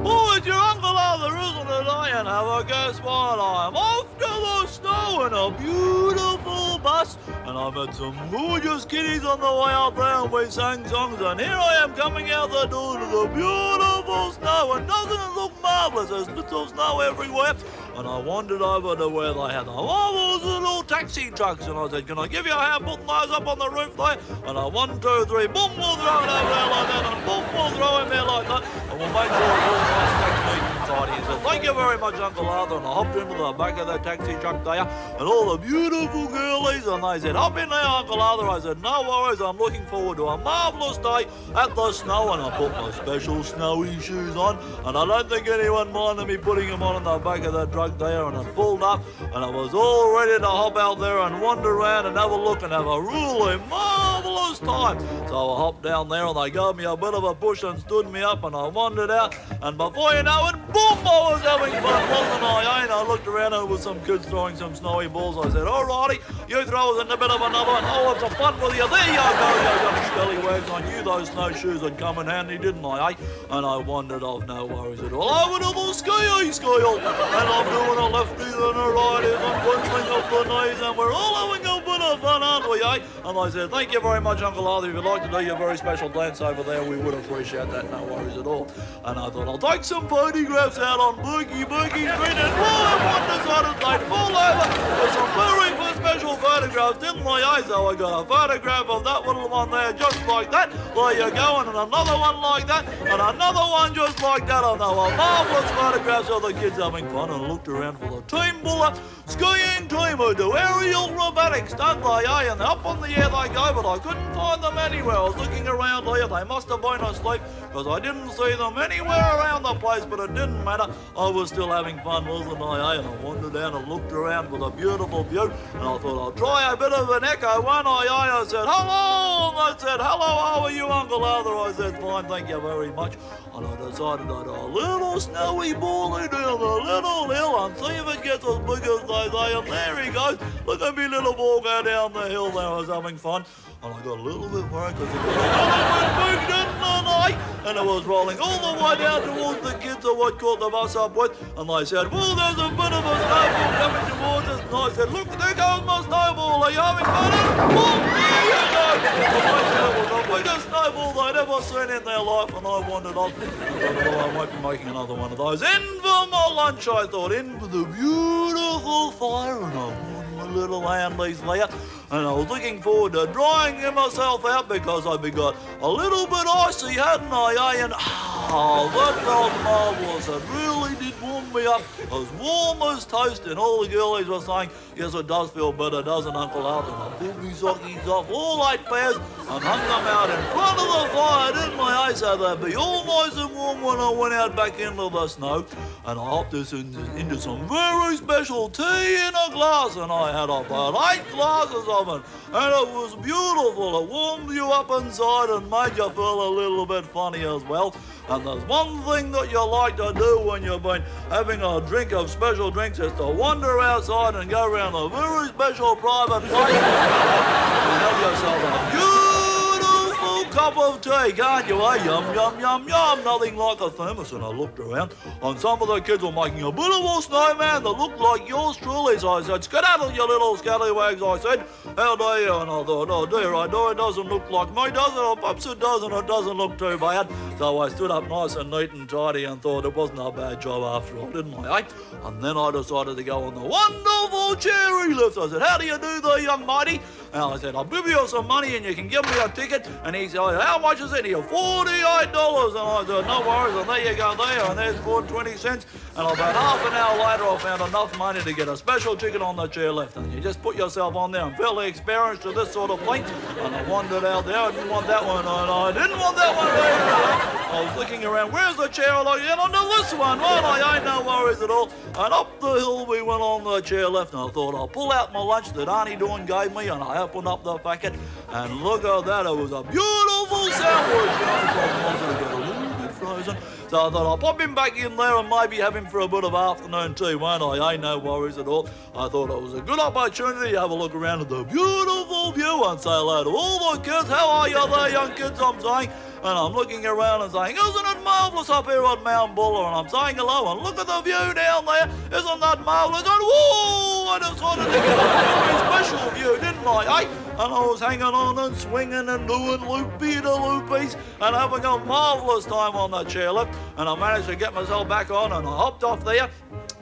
Boys, your Uncle Arthur isn't today, and have a guess what? I'm off to the snow in a beautiful bus, and I met some gorgeous kiddies on the way out there, and we sang songs, and here I am coming out the door to the beautiful snow, and doesn't it look marvellous? There's bits of snow everywhere. And I wandered over to where they had the marvellous little taxi trucks, and I said, can I give you a hand putting those up on the roof there? And I 1, 2, 3, boom, we'll throw it over there like that, and boom, we'll throw him there like that, and we'll make sure it's all nice, neat and tidy. He said, thank you very much, Uncle Arthur, and I hopped into the back of that taxi truck there, and all the beautiful girlies, and they said, hop in there, Uncle Arthur. I said, no worries, I'm looking forward to a marvellous day at the snow, and I put my special snowy shoes on, and I don't think anyone minded me putting them on in the back of that truck there, and I pulled up, and I was all ready to hop out there and wander around and have a look and have a really marvellous time. So I hopped down there, and they gave me a bit of a push and stood me up, and I wandered out, and before you know it, boom, I was having fun, wasn't I? And I looked around, and there was some kids throwing some snowy balls. I said, all righty, you throw us in a bit of another one. Oh, it's a fun with you. There you go, you young scallywags. I knew those snowshoes would come in handy, didn't I, eh? And I wandered off, no worries at all, over to the ski scale, and I'm doing a lefties and a righties and twiddling up the knees, and we're all having a bit of fun, aren't we, eh? And I said, thank you very much, Uncle Arthur. If you'd like to do your very special dance over there, we would appreciate that, no worries at all. And I thought, I'll take some photographs out on Boogie Street, and boy, what decided they'd fall over with some very special photographs, didn't they, eh? So I got a photograph of that little one there, just like that. There you go, and another one like that, and another one just like that. And they were marvellous photographs of the kids having fun, and I looked around for the team buller skiing team who do aerial robotics, don't they, eh? And up on the air they go, but I couldn't find them anywhere. I was looking around here, they must have been asleep, because I didn't see them anywhere around the place, but it didn't matter. I was still having fun, wasn't I, eh? And I wandered down and looked around for the beautiful view, and I thought, I'll try a bit of an echo, won't I, eh? I said, hello! And they said, hello, how are you, Uncle Arthur? I said, fine, thank you very much. And I decided I'd a little snowy bally down the little hill and see if it gets as big as they say. And there he goes. Look at me little ball go down the hill there. I was having fun. And I got a little bit worried because it was a little bit big, didn't I? And it was rolling all the way down towards the kids who I'd caught the bus up with. And they said, well, there's a bit of a snowball coming towards us. And I said, look, there goes my snowball. Are you having fun? Boom, there you go. It was the biggest snowball they'd ever seen in their life. And I wandered off. Well, I won't be making another one of those. In for my lunch, I thought. In for the beautiful fire. And I warmed my little handies there. And I was looking forward to drying myself out because I'd got a little bit icy, hadn't I, eh? And that felt marvellous. It really did warm me up. As warm as toast, and all the girlies were saying, yes, it does feel better, doesn't Uncle Arthur? And I pulled me sockies off, all 8 pairs, and hung them out in front of the fire, didn't I, eh? So they'd be all nice and warm when I went out back into the snow. And I hopped this into some very special tea in a glass, and I had about 8 glasses of it, and it was beautiful. It warmed you up inside and made you feel a little bit funny as well. And there's one thing that you like to do when you've been having a drink of special drinks is to wander outside and go around a very special private place and have yourself a beautiful cup of tea, can't you, eh? Yum, yum, yum, yum. Nothing like a thermos. And I looked around, and some of the kids were making a beautiful snowman that looked like yours truly. So I said, skedaddle, you little scallywags, I said. How do you? And I thought, oh dear, I know it doesn't look like me, does it? Oh, perhaps it doesn't. It doesn't look too bad. So I stood up nice and neat and tidy and thought it wasn't a bad job after all, didn't I, eh? And then I decided to go on the wonderful cherry lift. I said, how do you do there, young matey? And I said, I'll give you some money and you can give me a ticket. And he said, how much is it here? $48. And I said, no worries. And there you go there. And there's 4.20 cents. And about half an hour later, I found enough money to get a special ticket on the chair left. And you just put yourself on there. I'm fairly experienced to this sort of thing. And I wandered out there. I didn't want that one. And I didn't want that one either. I was looking around. Where's the chair? I get onto this one. Well, I ain't no worries at all. And up the hill we went on the chair left. And I thought, I'll pull out my lunch that Auntie Dawn gave me. And I opened up the packet. And look at that. It was a beautiful sandwich. I wanted to get a little bit frozen. So I thought I'll pop him back in there and maybe have him for a bit of afternoon tea, won't I? Ain't no worries at all. I thought it was a good opportunity to have a look around at the beautiful view and say hello to all the kids. How are you there, young kids, I'm saying? And I'm looking around and saying, isn't it marvellous up here at Mount Buller? And I'm saying hello and look at the view down there. Isn't that marvellous? And whoa! I just wanted to get a very special view, didn't I, eh? And I was hanging on and swinging and doing loopy-de-loopies and having a marvellous time on the chairlift. And I managed to get myself back on and I hopped off there.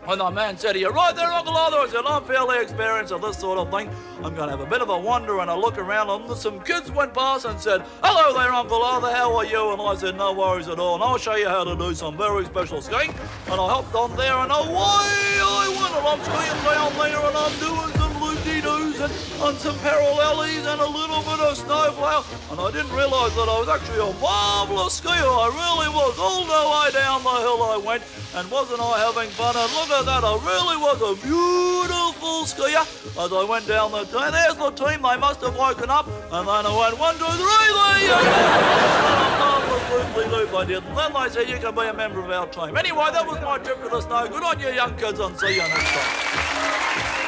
And the man said, are you right there, Uncle Arthur? I said, I'm fairly experienced at this sort of thing. I'm going to have a bit of a wander and a look around. And some kids went past and said, hello there, Uncle Arthur, how are you? And I said, no worries at all. And I'll show you how to do some very special skiing. And I hopped on there and away I went. And I'm skiing down there and I'm doing some loop-de-doos and on some parallelies and a little bit of snowplow. And I didn't realise that I was actually a marvellous skier. I really was. All the way down the hill I went. And wasn't I having fun? And look at that, I really was a beautiful skier. As I went down the team, there's the team, they must have woken up. And then I went 1, 2, 3, there you go. Loop I did. And then they said you can be a member of our team. Anyway, that was my trip to the snow. Good on you, young kids, and see you next time.